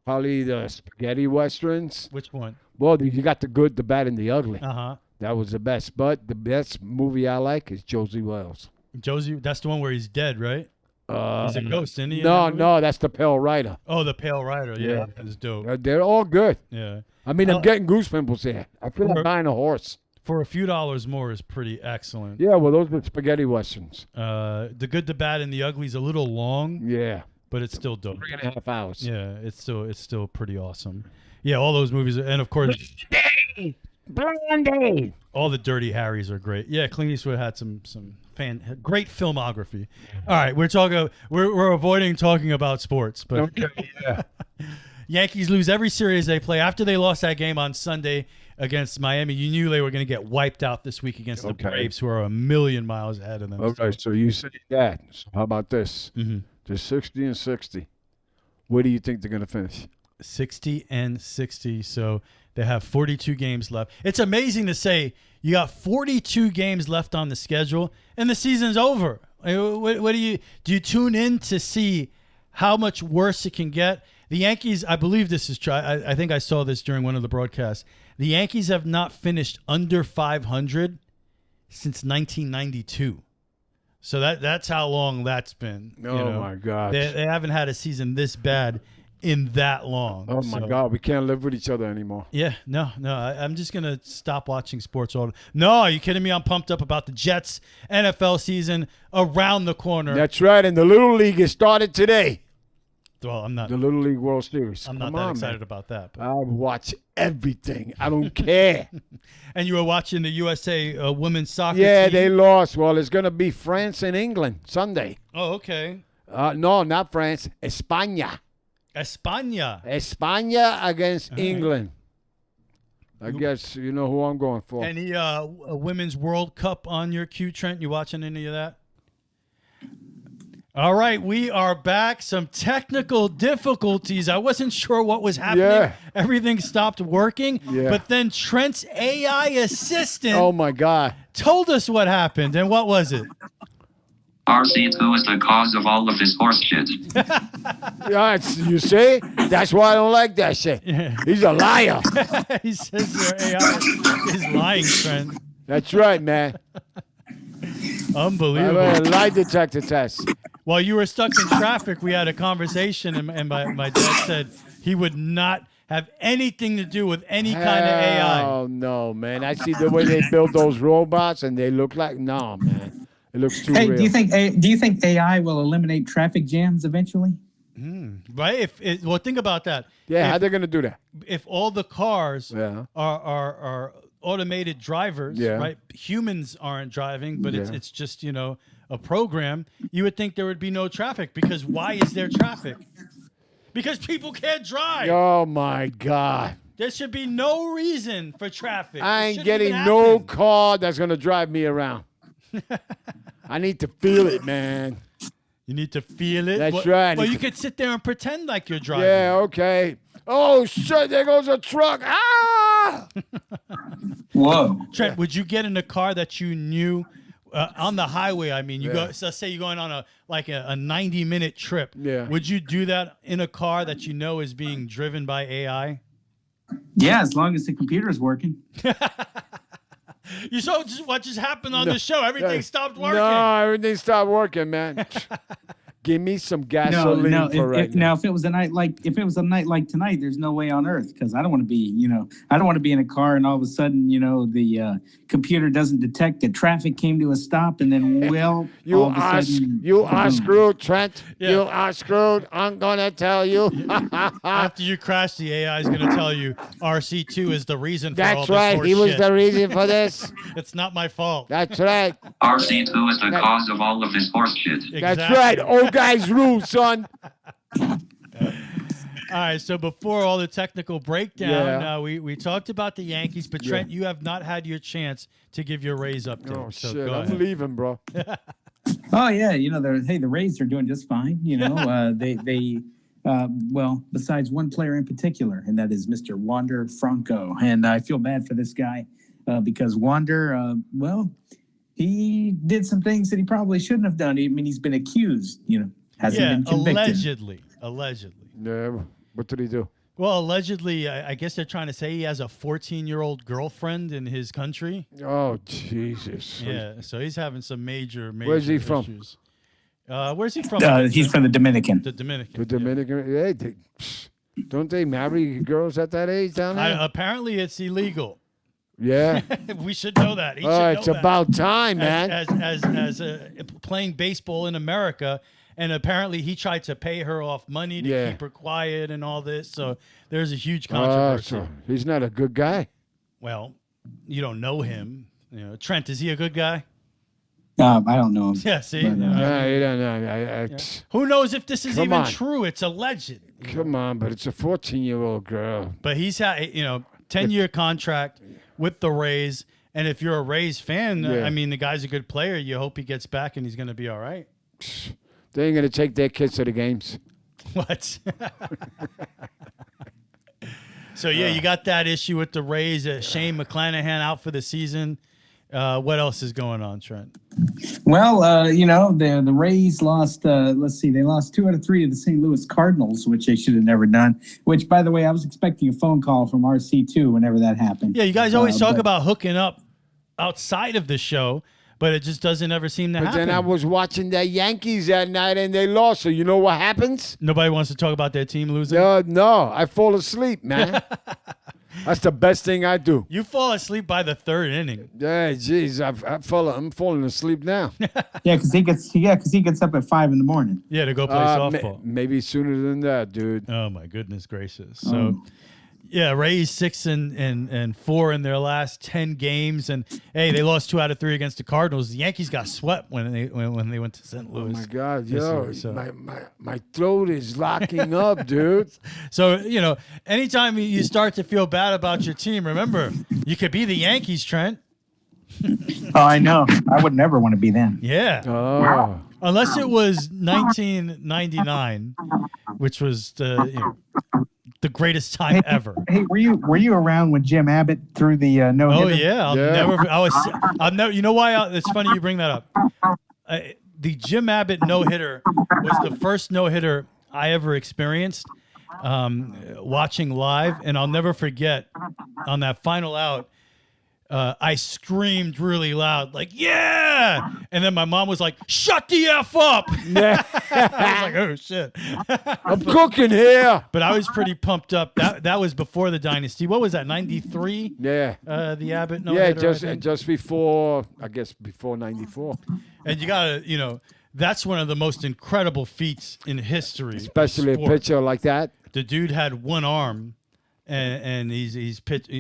Probably the spaghetti westerns. Which one? Well, you got the good, the bad, and the ugly. Uh-huh. That was the best. But the best movie I like is Josie Wells. Josie, that's the one where he's dead, right? He's a ghost, isn't he? in that No, movie? no, that's the Pale Rider. Oh, the Pale Rider. Yeah, Yeah. that's dope. They're all good. Yeah. I mean, I'm getting goosebumps here. I feel like buying a horse. For a few dollars more is pretty excellent. Yeah, well, those were spaghetti westerns. The Good, the Bad, and the Ugly is a little long. Yeah. But it's still dope. 3.5 hours. Yeah, it's still pretty awesome. Yeah, all those movies, and of course, Blondie. all the Dirty Harrys are great. Yeah, Clint Eastwood had some great filmography. All right, we're avoiding talking about sports, but Okay, yeah. Yankees lose every series they play. After they lost that game on Sunday against Miami, you knew they were going to get wiped out this week against the Braves, who are a million miles ahead of them. Okay, so you say that. So how about this? Mm-hmm. They're 60 and 60. Where do you think they're going to finish? 60 and 60. So they have 42 games left. It's amazing to say you got 42 games left on the schedule and the season's over. What do you tune in to see how much worse it can get? The Yankees, I believe this is true. I think I saw this during one of the broadcasts. The Yankees have not finished under 500 since 1992. So that's how long that's been. Oh, my God. They haven't had a season this bad in that long. Oh, my God. We can't live with each other anymore. Yeah, no. I'm just going to stop watching sports all. No, are you kidding me? I'm pumped up about the Jets NFL season around the corner. That's right. And the Little League has started today. Well, I'm not. The Little League World Series. I'm not that excited about that. But. I watch everything. I don't care. And you were watching the USA women's soccer Yeah, team? they lost. Well, it's going to be France and England Sunday. Oh, okay. No, not France. España. España against England. I guess you know who I'm going for. Any Women's World Cup on your queue, Trent? You watching any of that? All right, we are back. Some technical difficulties. I wasn't sure what was happening. Yeah. Everything stopped working. Yeah. But then Trent's AI assistant Oh, my God. told us what happened. And what was it? RC2 is the cause of all of this horse shit. Yeah, you see? That's why I don't like that shit. He's a liar. He says your AI is lying, Trent. That's right, man. Unbelievable. I have a lie detector test. While you were stuck in traffic, we had a conversation, and my dad said he would not have anything to do with any kind of AI. Oh, no, man. I see the way they build those robots, and they look like, no, man. It looks too real. Do you think AI will eliminate traffic jams eventually? Right? Well, think about that. Yeah, how they going to do that? If all the cars are automated drivers, right? Humans aren't driving, but it's just, a program. You would think there would be no traffic, because why is there traffic? Because people can't drive. Oh, my God. There should be no reason for traffic. I ain't getting no car that's going to drive me around. I need to feel it, man. You need to feel it? That's right. Well, you could sit there and pretend like you're driving. Yeah, okay. Oh, shit, there goes a truck. Ah! Whoa. Trent, would you get in a car that you knew on the highway? I mean, go. So let's say you're going on a 90-minute trip. Yeah. Would you do that in a car that you know is being driven by AI? Yeah, as long as the computer's working. You saw what just happened on the show. Everything stopped working. No, everything stopped working, man. Give me some gasoline for right now. Now, if it was a night like tonight, there's no way on earth, because I don't want to be, I don't want to be in a car and all of a sudden, the computer doesn't detect that traffic came to a stop, and then you are screwed, Trent. Yeah. You are screwed. I'm gonna tell you. After you crash, the AI is going to tell you RC2 is the reason for all That's this right. horse He was shit. the reason for this. It's not my fault. That's right. RC2 is the cause of all of this horse shit. That's right. Old guys rule, son. All right, so before all the technical breakdown, we talked about the Yankees, but Trent, you have not had your chance to give your Rays update. Oh, so shit. go I'm ahead. leaving, bro. Oh yeah, the Rays are doing just fine. Besides one player in particular, and that is Mr. Wander Franco, and I feel bad for this guy because Wander, he did some things that he probably shouldn't have done. I mean, he's been accused, hasn't been convicted. Allegedly. Yeah. What did he do? Well, allegedly, I guess they're trying to say he has a 14-year-old girlfriend in his country. Oh, Jesus. Yeah, so he's having some major Where's he from? issues. Where's he from? He's from the Dominican. The Dominican. The Dominican. Hey, don't they marry girls at that age down there? Apparently, it's illegal. Yeah. We should know that. He should It's know that. about time, man. As playing baseball in America, and apparently he tried to pay her off money to keep her quiet and all this. So there's a huge controversy. So he's not a good guy. Well, you don't know him. Trent, is he a good guy? I don't know him. Yeah, see? You don't know. Who knows if this is Come even on. true? It's alleged. Come on, but it's a 14-year-old girl. But he's had, 10-year contract with the Rays. And if you're a Rays fan, I mean, the guy's a good player. You hope he gets back and he's going to be all right. They ain't going to take their kids to the games. What? So, you got that issue with the Rays. Shane McClanahan out for the season. What else is going on, Trent? Well, the Rays lost, they lost 2 out of 3 to the St. Louis Cardinals, which they should have never done. Which, by the way, I was expecting a phone call from RC2 whenever that happened. Yeah, you guys always talk about hooking up outside of the show, but it just doesn't ever seem to But happen. then I was watching the Yankees that night and they lost. So you know what happens? Nobody wants to talk about their team losing? No, I fall asleep, man. That's the best thing I do. You fall asleep by the third inning. Yeah, geez, I'm falling asleep now. Yeah, because he gets up at 5 in the morning. Yeah, to go play softball. Maybe sooner than that, dude. Oh my goodness gracious! So, yeah, Rays 6 and 4 in their last 10 games, and hey, they lost 2 out of 3 against the Cardinals. The Yankees got swept when they went to St. Louis. Oh my God, this yo, year, so. my throat is locking up, dude. So anytime you start to feel bad about your team, remember you could be the Yankees, Trent. Oh, I know. I would never want to be them. Yeah. Oh. Unless it was 1999, which was the greatest time ever. Hey, were you around when Jim Abbott threw the no hitter? Oh yeah, I'll never. You know why? It's funny you bring that up. The Jim Abbott no hitter was the first no hitter I ever experienced watching live, and I'll never forget on that final out. I screamed really loud, like, yeah! And then my mom was like, shut the F up! Yeah. I was like, oh, shit. I'm cooking here. But I was pretty pumped up. That was before the dynasty. What was that, 93? Yeah. The Abbott no Yeah, hitter, just before, I guess, before 94. And you got to, that's one of the most incredible feats in history. Especially a pitcher like that. The dude had one arm, and he's pitched,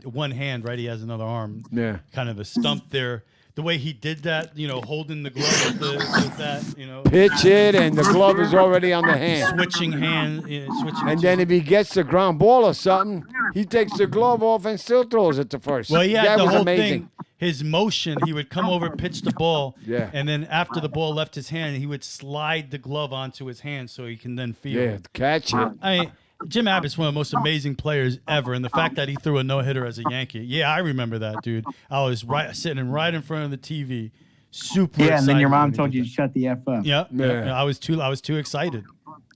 one hand, right? He has another arm. Yeah. Kind of a stump there. The way he did that, holding the glove with that, Pitch it, and the glove is already on the hand. Switching hand. And then if he gets the ground ball or something, he takes the glove off and still throws it to first. Well, yeah, that the was whole amazing. thing, his motion, he would come over, pitch the ball, Yeah. and then after the ball left his hand, he would slide the glove onto his hand so he can then feel it. Catch it. Jim Abbott's one of the most amazing players ever, and the fact that he threw a no-hitter as a Yankee, I remember that, dude. I was sitting right in front of the TV, super excited. And then your mom told you to shut the F up. Yeah. Yeah. I was too excited,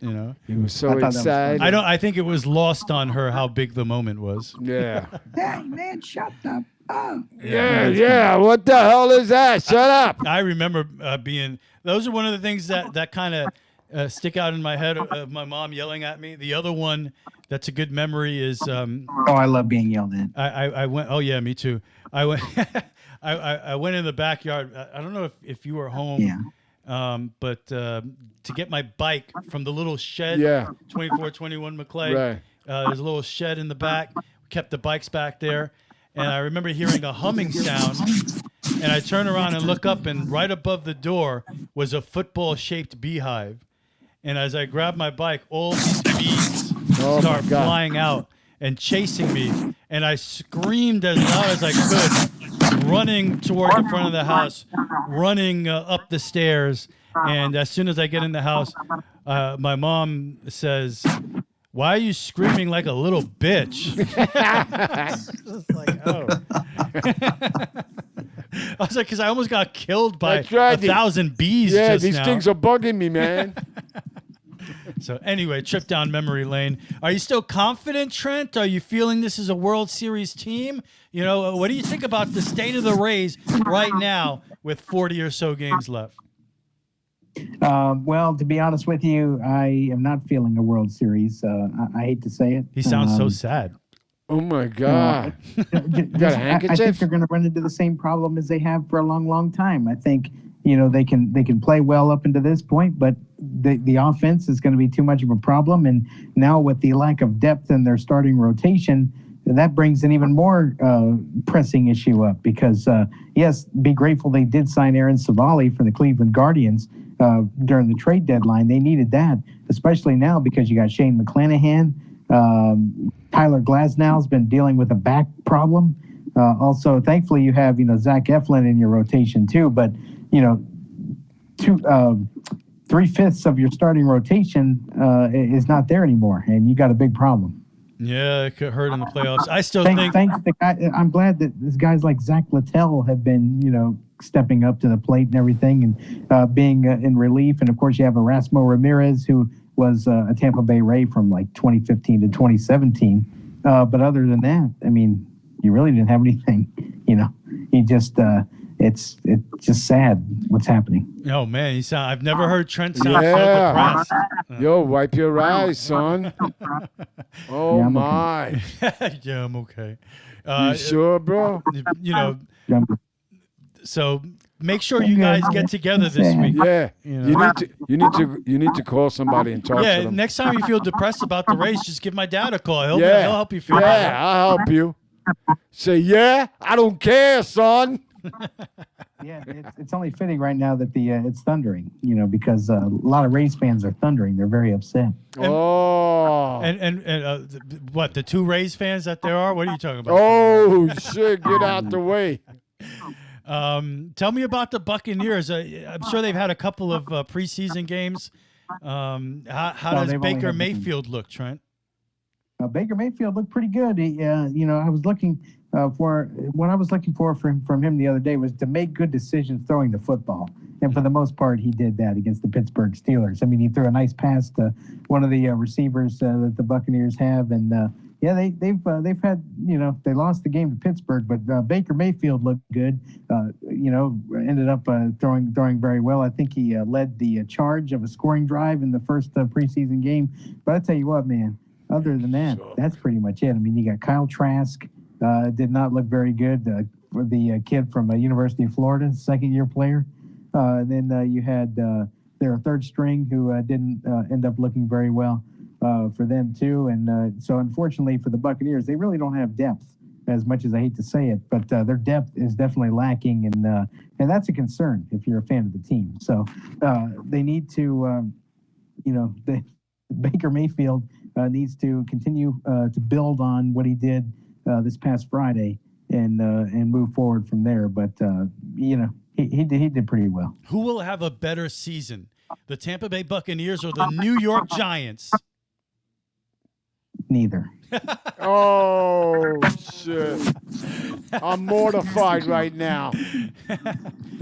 He was so excited. I think it was lost on her how big the moment was. Yeah. Hey, man, shut up. Yeah. What the hell is that? Shut up. I remember those are one of the things that kind of stick out in my head of my mom yelling at me. The other one that's a good memory is I love being yelled at. I went, oh yeah, me too. I went I went in the backyard. I don't know if you were home. Yeah. But to get my bike from the little shed, 2421 McClay, Right. There's a little shed in the back. We kept the bikes back there. And I remember hearing a humming sound, and I turn around and look up, and right above the door was a football-shaped beehive. And as I grab my bike, all these bees start flying out and chasing me. And I screamed as loud as I could, running toward the front of the house, running up the stairs. And as soon as I get in the house, my mom says, "Why are you screaming like a little bitch?" Like, oh. I was like, because I almost got killed by 1,000 bees just now. These things are bugging me, man. So anyway, trip down memory lane. Are you still confident, Trent? Are you feeling this is a World Series team? What do you think about the state of the Rays right now with 40 or so games left? Well, to be honest with you, I am not feeling a World Series. I hate to say it. He sounds so sad. Oh my God! Got a handkerchief? I think they're going to run into the same problem as they have for a long, long time. I think they can play well up into this point, but the offense is going to be too much of a problem. And now with the lack of depth in their starting rotation, that brings an even more pressing issue up. Because yes, be grateful they did sign Aaron Savali for the Cleveland Guardians during the trade deadline. They needed that, especially now because you got Shane McClanahan. Tyler Glasnow's been dealing with a back problem. Also, thankfully, you have Zach Eflin in your rotation too. But 3/5 of your starting rotation is not there anymore, and you got a big problem. Yeah, it could hurt in the playoffs. I still think. I'm glad that these guys like Zach Littell have been stepping up to the plate and everything, and being in relief. And of course, you have Erasmo Ramirez, who was a Tampa Bay Ray from like 2015 to 2017. But other than that, I mean, you really didn't have anything. You he just it's just sad what's happening. Oh man, I've never heard Trent sound so depressed. Yo, wipe your eyes, son. Oh Yeah, I'm my. Yeah, I'm okay. You sure, bro? You know, so make sure you guys get together this week. Yeah, You know? you need to call somebody and talk to Yeah, them. next time you feel depressed about the race, just give my dad a call. He'll help you feel Yeah, better. I'll help you. Say, yeah, I don't care, son. Yeah, it's only fitting right now that it's thundering, because a lot of Rays fans are thundering. They're very upset. And what, the 2 Rays fans that there are? What are you talking about? Oh, shit, get out the way. Tell me about the Buccaneers. I'm sure they've had a couple of preseason games. How does Baker Mayfield look, Trent? Baker Mayfield looked pretty good. I was looking what I was looking for from him the other day was to make good decisions throwing the football. And for the most part, he did that against the Pittsburgh Steelers. I mean, he threw a nice pass to one of the receivers that the Buccaneers have. And they've had, they lost the game to Pittsburgh, but Baker Mayfield looked good. Ended up throwing very well. I think he led the charge of a scoring drive in the first preseason game. But I tell you what, man, other than that, that's pretty much it. I mean, you got Kyle Trask, did not look very good. The kid from University of Florida, second-year player. And then you had their third string who didn't end up looking very well for them too. And so unfortunately for the Buccaneers, they really don't have depth, as much as I hate to say it, but their depth is definitely lacking. And that's a concern if you're a fan of the team. So they need to, Baker Mayfield needs to continue to build on what he did this past Friday and move forward from there. But he did pretty well. Who will have a better season, the Tampa Bay Buccaneers or the New York Giants? Neither. Oh, shit. I'm mortified right now.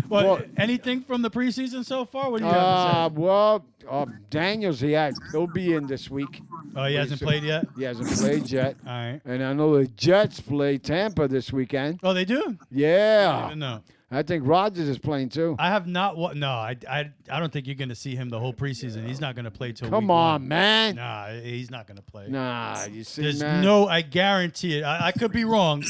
Well, anything from the preseason so far? What do you have to say? Daniels, he'll be in this week. Oh, he hasn't played yet? He hasn't played yet. All right. And I know the Jets play Tampa this weekend. Oh, they do? Yeah. I didn't even know. I think Rodgers is playing too. I have not. No, I don't think you're going to see him the whole preseason. He's not going to play till. Come week on, 1. man. Nah, he's not going to play. Nah, you see, There's man. no. I guarantee it. I could be wrong.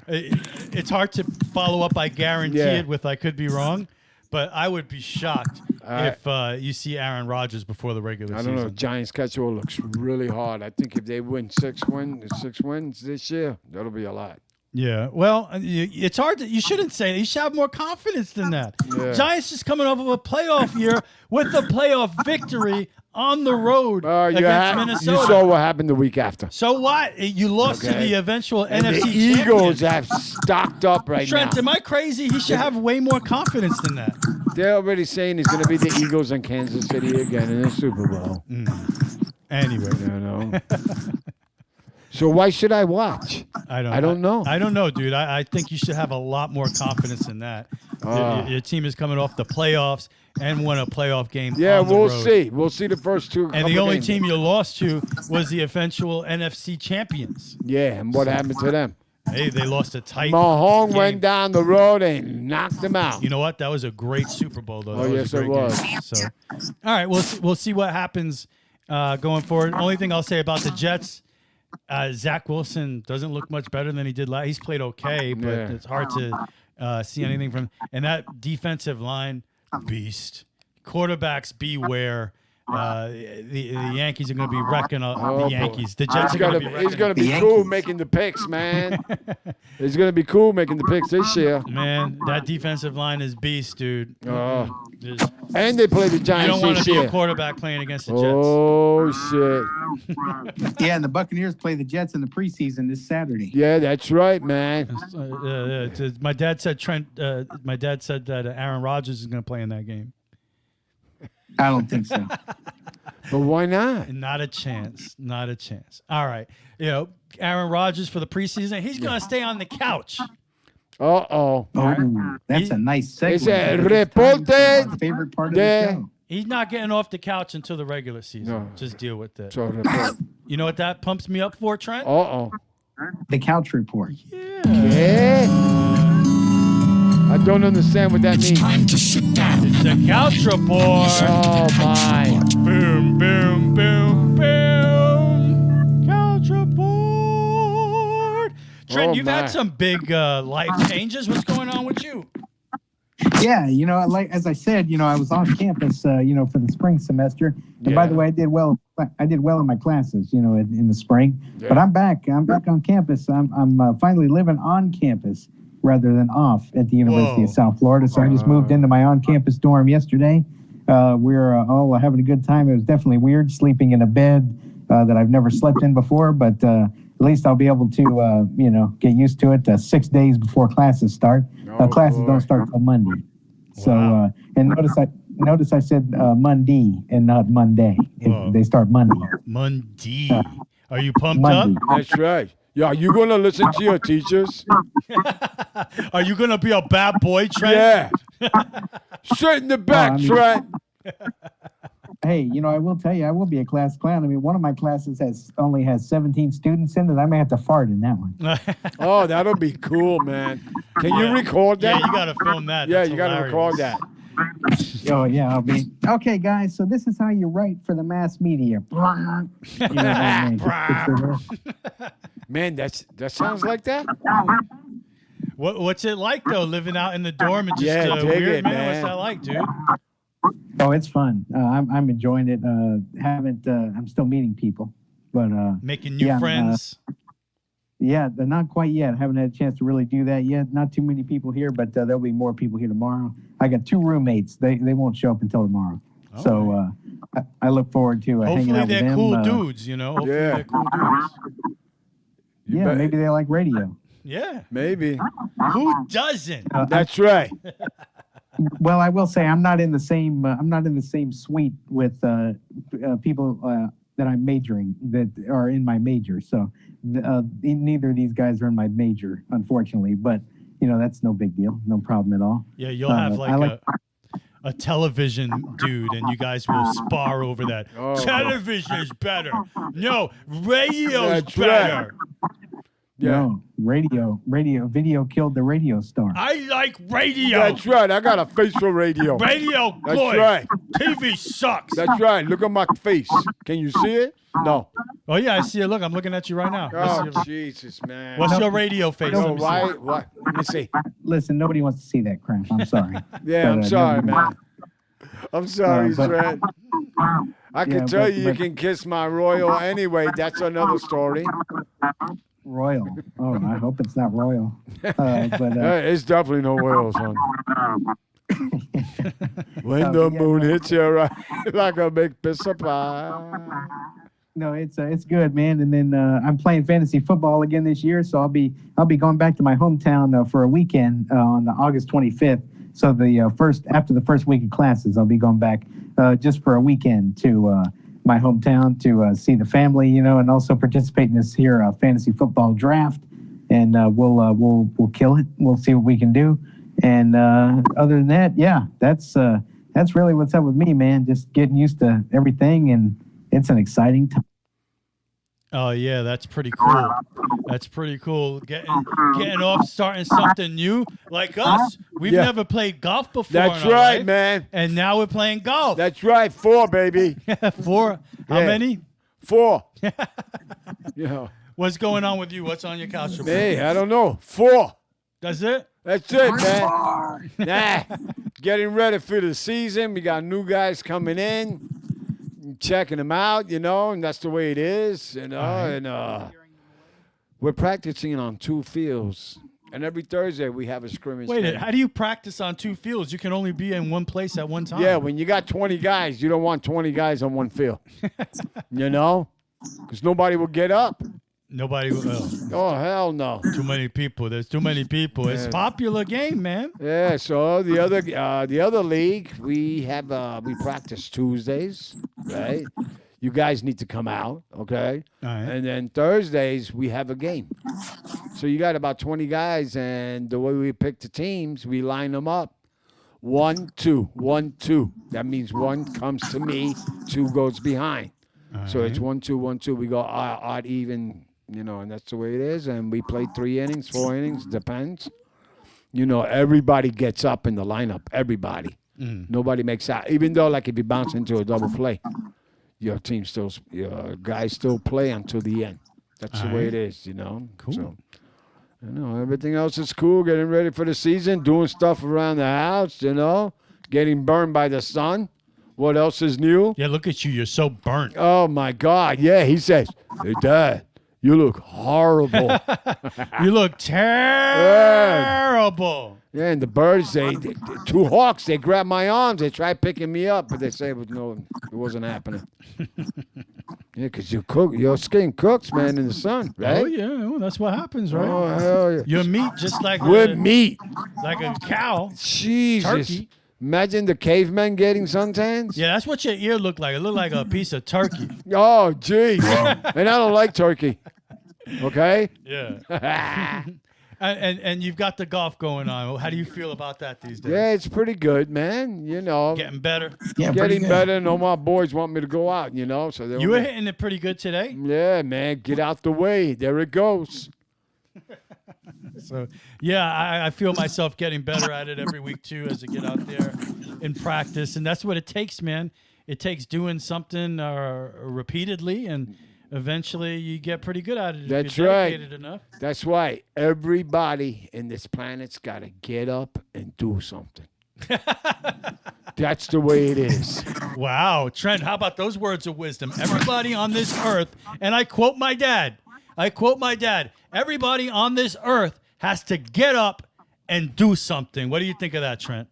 It's hard to follow up. I guarantee it with I could be wrong, but I would be shocked if you see Aaron Rodgers before the regular season. I don't know. Giants schedule looks really hard. I think if they win 6 wins this year, that'll be a lot. Yeah, well, it's hard to. You shouldn't say that. You should have more confidence than that. Yeah. Giants just coming off of a playoff year with a playoff victory on the road against Minnesota. You saw what happened the week after. So what? You lost to the eventual and NFC the Eagles champions. have stocked up right Trent, now. am I crazy? He should have way more confidence than that. They're already saying he's going to be the Eagles in Kansas City again in the Super Bowl. Anyway. You know. So why should I watch? I don't know. I don't know, dude. I think you should have a lot more confidence in that. Your team is coming off the playoffs and won a playoff game. Yeah, on the we'll road. see. We'll see the first two. And the only games. team you lost to was the eventual NFC champions. Yeah, and what happened to them? Hey, they lost a tight Mahomes game. went down the road and knocked them out. You know what? That was a great Super Bowl, though. Oh, That yes, a it great was. game. So, all right, we'll see what happens going forward. Only thing I'll say about the Jets, Zach Wilson doesn't look much better than he did last. He's played okay, but it's hard to see anything from. And that defensive line, beast. Quarterbacks beware. The Yankees are going to be wrecking the Yankees. The Jets are going to be wrecking. He's going to be cool making the picks, man. He's going to be cool making the picks this year. Man, that defensive line is beast, dude. And they play the Giants You don't want to this be year. a quarterback playing against the Jets. Oh, shit. Yeah, and the Buccaneers play the Jets in the preseason this Saturday. Yeah, that's right, man. My dad said my dad said that Aaron Rodgers is going to play in that game. I don't think so. But why not? Not a chance. Not a chance. All right. Aaron Rodgers for the preseason, he's going to stay on the couch. Uh-oh. That's a nice segue. It's a reported My favorite part of the show. He's not getting off the couch until the regular season. No. Just deal with that. So You know what that pumps me up for, Trent? Uh-oh. The couch report. Yeah. I don't understand what that means. It's the couch report. Oh, my. Boom, boom, boom, boom. Couch report. Trent, you've had some big life changes. What's going on with you? Yeah, like as I said, I was off campus, for the spring semester. And by the way, I did well. I did well in my classes, in the spring. Yeah. But I'm back. I'm back on campus. I'm finally living on campus rather than off at the University of South Florida. So I just moved into my on-campus dorm yesterday. We're all having a good time. It was definitely weird sleeping in a bed that I've never slept in before, but at least I'll be able to, get used to it 6 days before classes start. Classes don't start till Monday. So, and notice I said Monday and not Monday. They start Monday. Monday. Are you pumped up? That's right. Yeah, you going to listen to your teachers? Are you going to be a bad boy, Trent? Yeah. Straight in the back, Trent. Hey, I will tell you, I will be a class clown. I mean, one of my classes only has 17 students in it. I may have to fart in that one. Oh, that'll be cool, man. Can you record that? Yeah, you got to film that. Yeah, That's you got to record that. Oh, yeah, I'll be. Okay, guys, so this is how you write for the mass media. Man, that sounds like that. What's it like, though, living out in the dorm and just weird, man? What's that like, dude? Oh, it's fun. I'm enjoying it. I'm still meeting people, but making new friends. Not quite yet. I haven't had a chance to really do that yet. Not too many people here, but there'll be more people here tomorrow. I got 2 roommates. They won't show up until tomorrow. Oh, so I look forward to hanging out with them. Hopefully they're cool dudes, Hopefully they're cool dudes. Maybe they like radio. Yeah, maybe. Who doesn't? That's right. Well, I will say I'm not in the same suite with people that I'm majoring that are in my major. So neither of these guys are in my major, unfortunately. But that's no big deal, no problem at all. Yeah, you'll have a television dude, and you guys will spar over that. Oh. Television is better. No, radio's better. Yeah. No, video killed the radio star. I like radio. That's right. I got a face for radio. Radio, good. That's right. TV sucks. That's right. Look at my face. Can you see it? No. Oh, yeah, I see it. Look, I'm looking at you right now. Oh, Jesus, man. What's your radio face? No, why? What? Let me see. Listen, nobody wants to see that crap. I'm sorry. Yeah, I'm sorry, man. I'm sorry, Trent. I can tell you can kiss my royal anyway. That's another story. Royal. Oh, I hope it's not royal. It's definitely no royal, son. When the moon hits you right like a big piece of pie. No, it's good, man. And then I'm playing fantasy football again this year, so I'll be going back to my hometown for a weekend on August 25th. So after the first week of classes, I'll be going back just for a weekend to my hometown to see the family, and also participate in this here fantasy football draft. And we'll kill it. We'll see what we can do. And other than that, that's really what's up with me, man. Just getting used to everything, and it's an exciting time. Oh yeah, that's pretty cool. That's pretty cool. Getting off, starting something new like us. We've never played golf before. That's right, man. And now we're playing golf. That's right, 4, baby. 4. How many? 4. Yeah. What's going on with you? What's on your couch? Hey, I don't know. 4. That's it? That's it, man. Nah. Getting ready for the season. We got new guys coming in. Checking them out, and that's the way it is, and we're practicing on 2 fields, and every Thursday we have a scrimmage. Wait, how do you practice on 2 fields? You can only be in one place at one time. Yeah, when you got 20 guys, you don't want 20 guys on one field, because nobody will get up. Nobody will. Oh, hell no. Too many people. There's too many people. It's a popular game, man. Yeah, so the other league, we practice Tuesdays, right? You guys need to come out, okay? All right. And then Thursdays, we have a game. So you got about 20 guys, and the way we pick the teams, we line them up. 1, 2, 1, 2. That means 1 comes to me, 2 goes behind. So it's 1, 2, 1, 2. We go odd, even, and that's the way it is. And we play 3 innings, 4 innings, depends. you know, everybody gets up in the lineup. Everybody. Nobody makes out. Even though, like, if you bounce into a double play, your guys still play until the end. That's the way it is, you know. Cool. So, you know, everything else is cool. Getting ready for the season, doing stuff around the house, you know, getting burned by the sun. What else is new? Yeah, look at you. You're so burnt. Oh, my God. Yeah, he says, hey, Dad, you look horrible. You look terrible. Yeah, and the birds, the two hawks, they grab my arms. They try picking me up, but they say it wasn't happening. Yeah, because your skin cooks, man, in the sun, right? Oh, yeah. Well, that's what happens, right? Oh, hell yeah. Your meat just like meat. Like a cow. Jesus. Turkey. Imagine the cavemen getting suntans. Yeah, that's what your ear looked like. It looked like a piece of turkey. Oh, geez. And I don't like turkey. Okay? Yeah. and you've got the golf going on. How do you feel about that these days? Yeah, it's pretty good, man. You know. Getting better? Yeah, getting better. No, my boys want me to go out, you know. So you were hitting it pretty good today? Yeah, man. Get out the way. There it goes. So, yeah, I feel myself getting better at it every week, too, as I get out there and practice. And that's what it takes, man. It takes doing something repeatedly, and eventually you get pretty good at it. That's if you're right. dedicated enough. That's why everybody in this planet's got to get up and do something. That's the way it is. Wow. Trent, how about those words of wisdom? Everybody on this earth, and I quote my dad, everybody on this earth has to get up and do something. What do you think of that, Trent?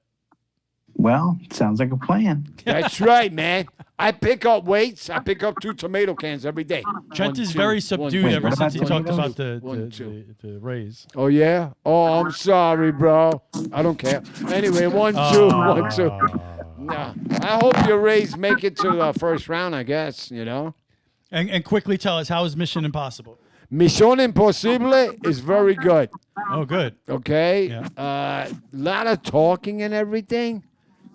Well, sounds like a plan. That's right, man. I pick up weights. I pick up 2 tomato cans every day. Trent is very subdued ever since he talked about the raise. Oh, yeah? Oh, I'm sorry, bro. I don't care. Anyway, 1, 2, 1, 2. No. I hope your Rays make it to the first round, I guess, you know? And quickly tell us, how is Mission Impossible? Mission Impossible is very good. Oh, good. Okay? Yeah. Lot of talking and everything.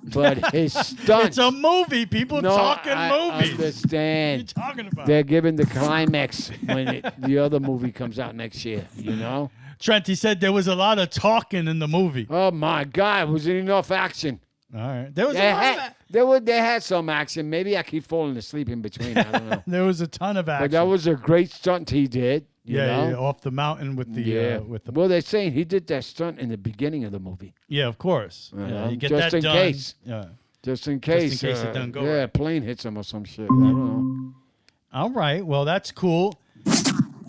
But his stunts. It's a movie. People talking movies. I understand. What are you talking about? They're giving the climax when the other movie comes out next year, you know? Trent, he said there was a lot of talking in the movie. Oh, my God. Wasn't enough action. All right. There was a lot of They had some action. Maybe I keep falling asleep in between. I don't know. There was a ton of action. But that was a great stunt he did. You know? Yeah, off the mountain with the Well, they're saying he did that stunt in the beginning of the movie. Yeah, of course. Yeah, you get just that in done. case. Yeah. Just in case. Just in case it doesn't go Yeah, right. plane hits him or some shit. I don't know. All right. Well, that's cool.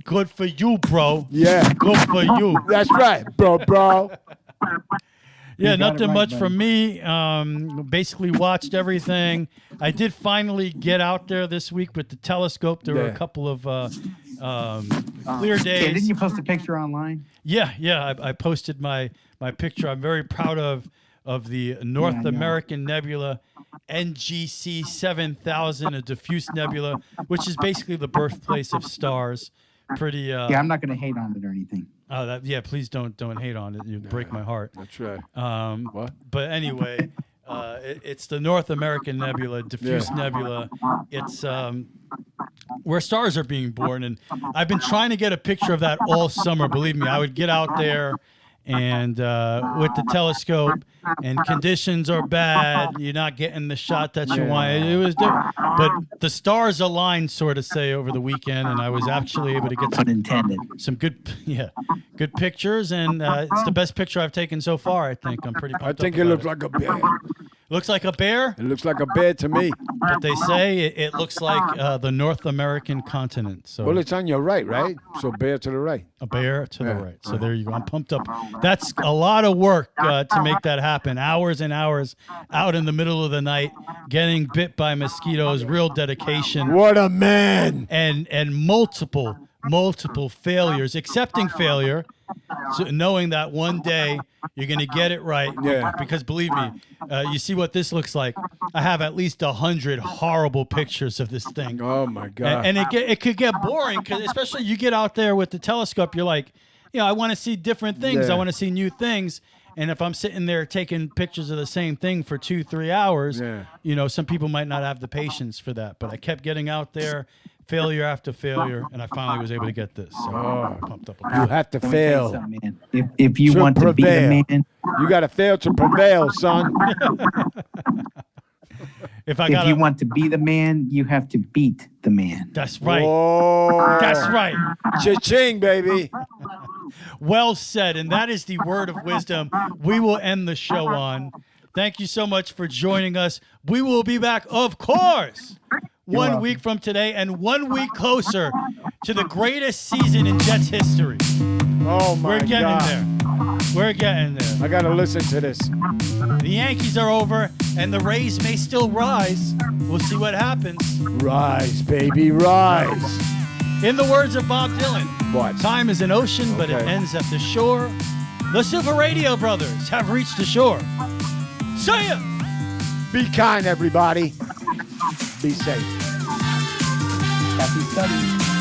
Good for you, bro. Yeah. Good for you. That's right, bro. Yeah, You got it nothing right, much buddy. from me. Basically watched everything. I did finally get out there this week with the telescope. There were a couple of clear days. Yeah, didn't you post a picture online? Yeah. I posted my picture. I'm very proud of the North American Nebula NGC 7000, a diffuse nebula, which is basically the birthplace of stars. Pretty. Yeah, I'm not going to hate on it or anything. Oh, please don't hate on it. You break my heart. That's right. What? But anyway, it's the North American Nebula, diffuse nebula. It's where stars are being born, and I've been trying to get a picture of that all summer. Believe me, I would get out there and with the telescope, and conditions are bad. You're not getting the shot that you want. It was different. But the stars aligned, sort of say, over the weekend, and I was actually able to get some good pictures, and it's the best picture I've taken so far. I think I'm pretty. I think it looks like a bear. Looks like a bear? It looks like a bear to me. But they say it looks like the North American continent. So Well, it's on your right? So bear to the right. A bear to the right. So there you go. I'm pumped up. That's a lot of work to make that happen. Hours and hours out in the middle of the night, getting bit by mosquitoes, real dedication. What a man. And multiple failures, accepting failure, so knowing that one day you're going to get it right. Yeah. Because believe me, you see what this looks like. I have at least 100 horrible pictures of this thing. Oh, my God. And it could get boring, because especially you get out there with the telescope, you're like, I want to see different things. Yeah. I want to see new things. And if I'm sitting there taking pictures of the same thing for 2-3 hours, some people might not have the patience for that. But I kept getting out there, failure after failure, and I finally was able to get this. So I'm pumped up. You have to fail. Man. If you want to be the man, you got to fail to prevail, son. If you want to be the man, you have to beat the man. That's right. Oh, That's right. Cha-ching, baby. Well said, and that is the word of wisdom we will end the show on. Thank you so much for joining us. We will be back, of course, 1 week from today and 1 week closer to the greatest season in Jets history. Oh, my We're getting God. there. We're getting there. I got to listen to this. The Yankees are over, and the Rays may still rise. We'll see what happens. Rise, baby, rise. In the words of Bob Dylan, What? Time is an ocean, but it Okay. ends at the shore. The Super Radio Brothers have reached the shore. See ya! Be kind, everybody. Be safe. Happy studies.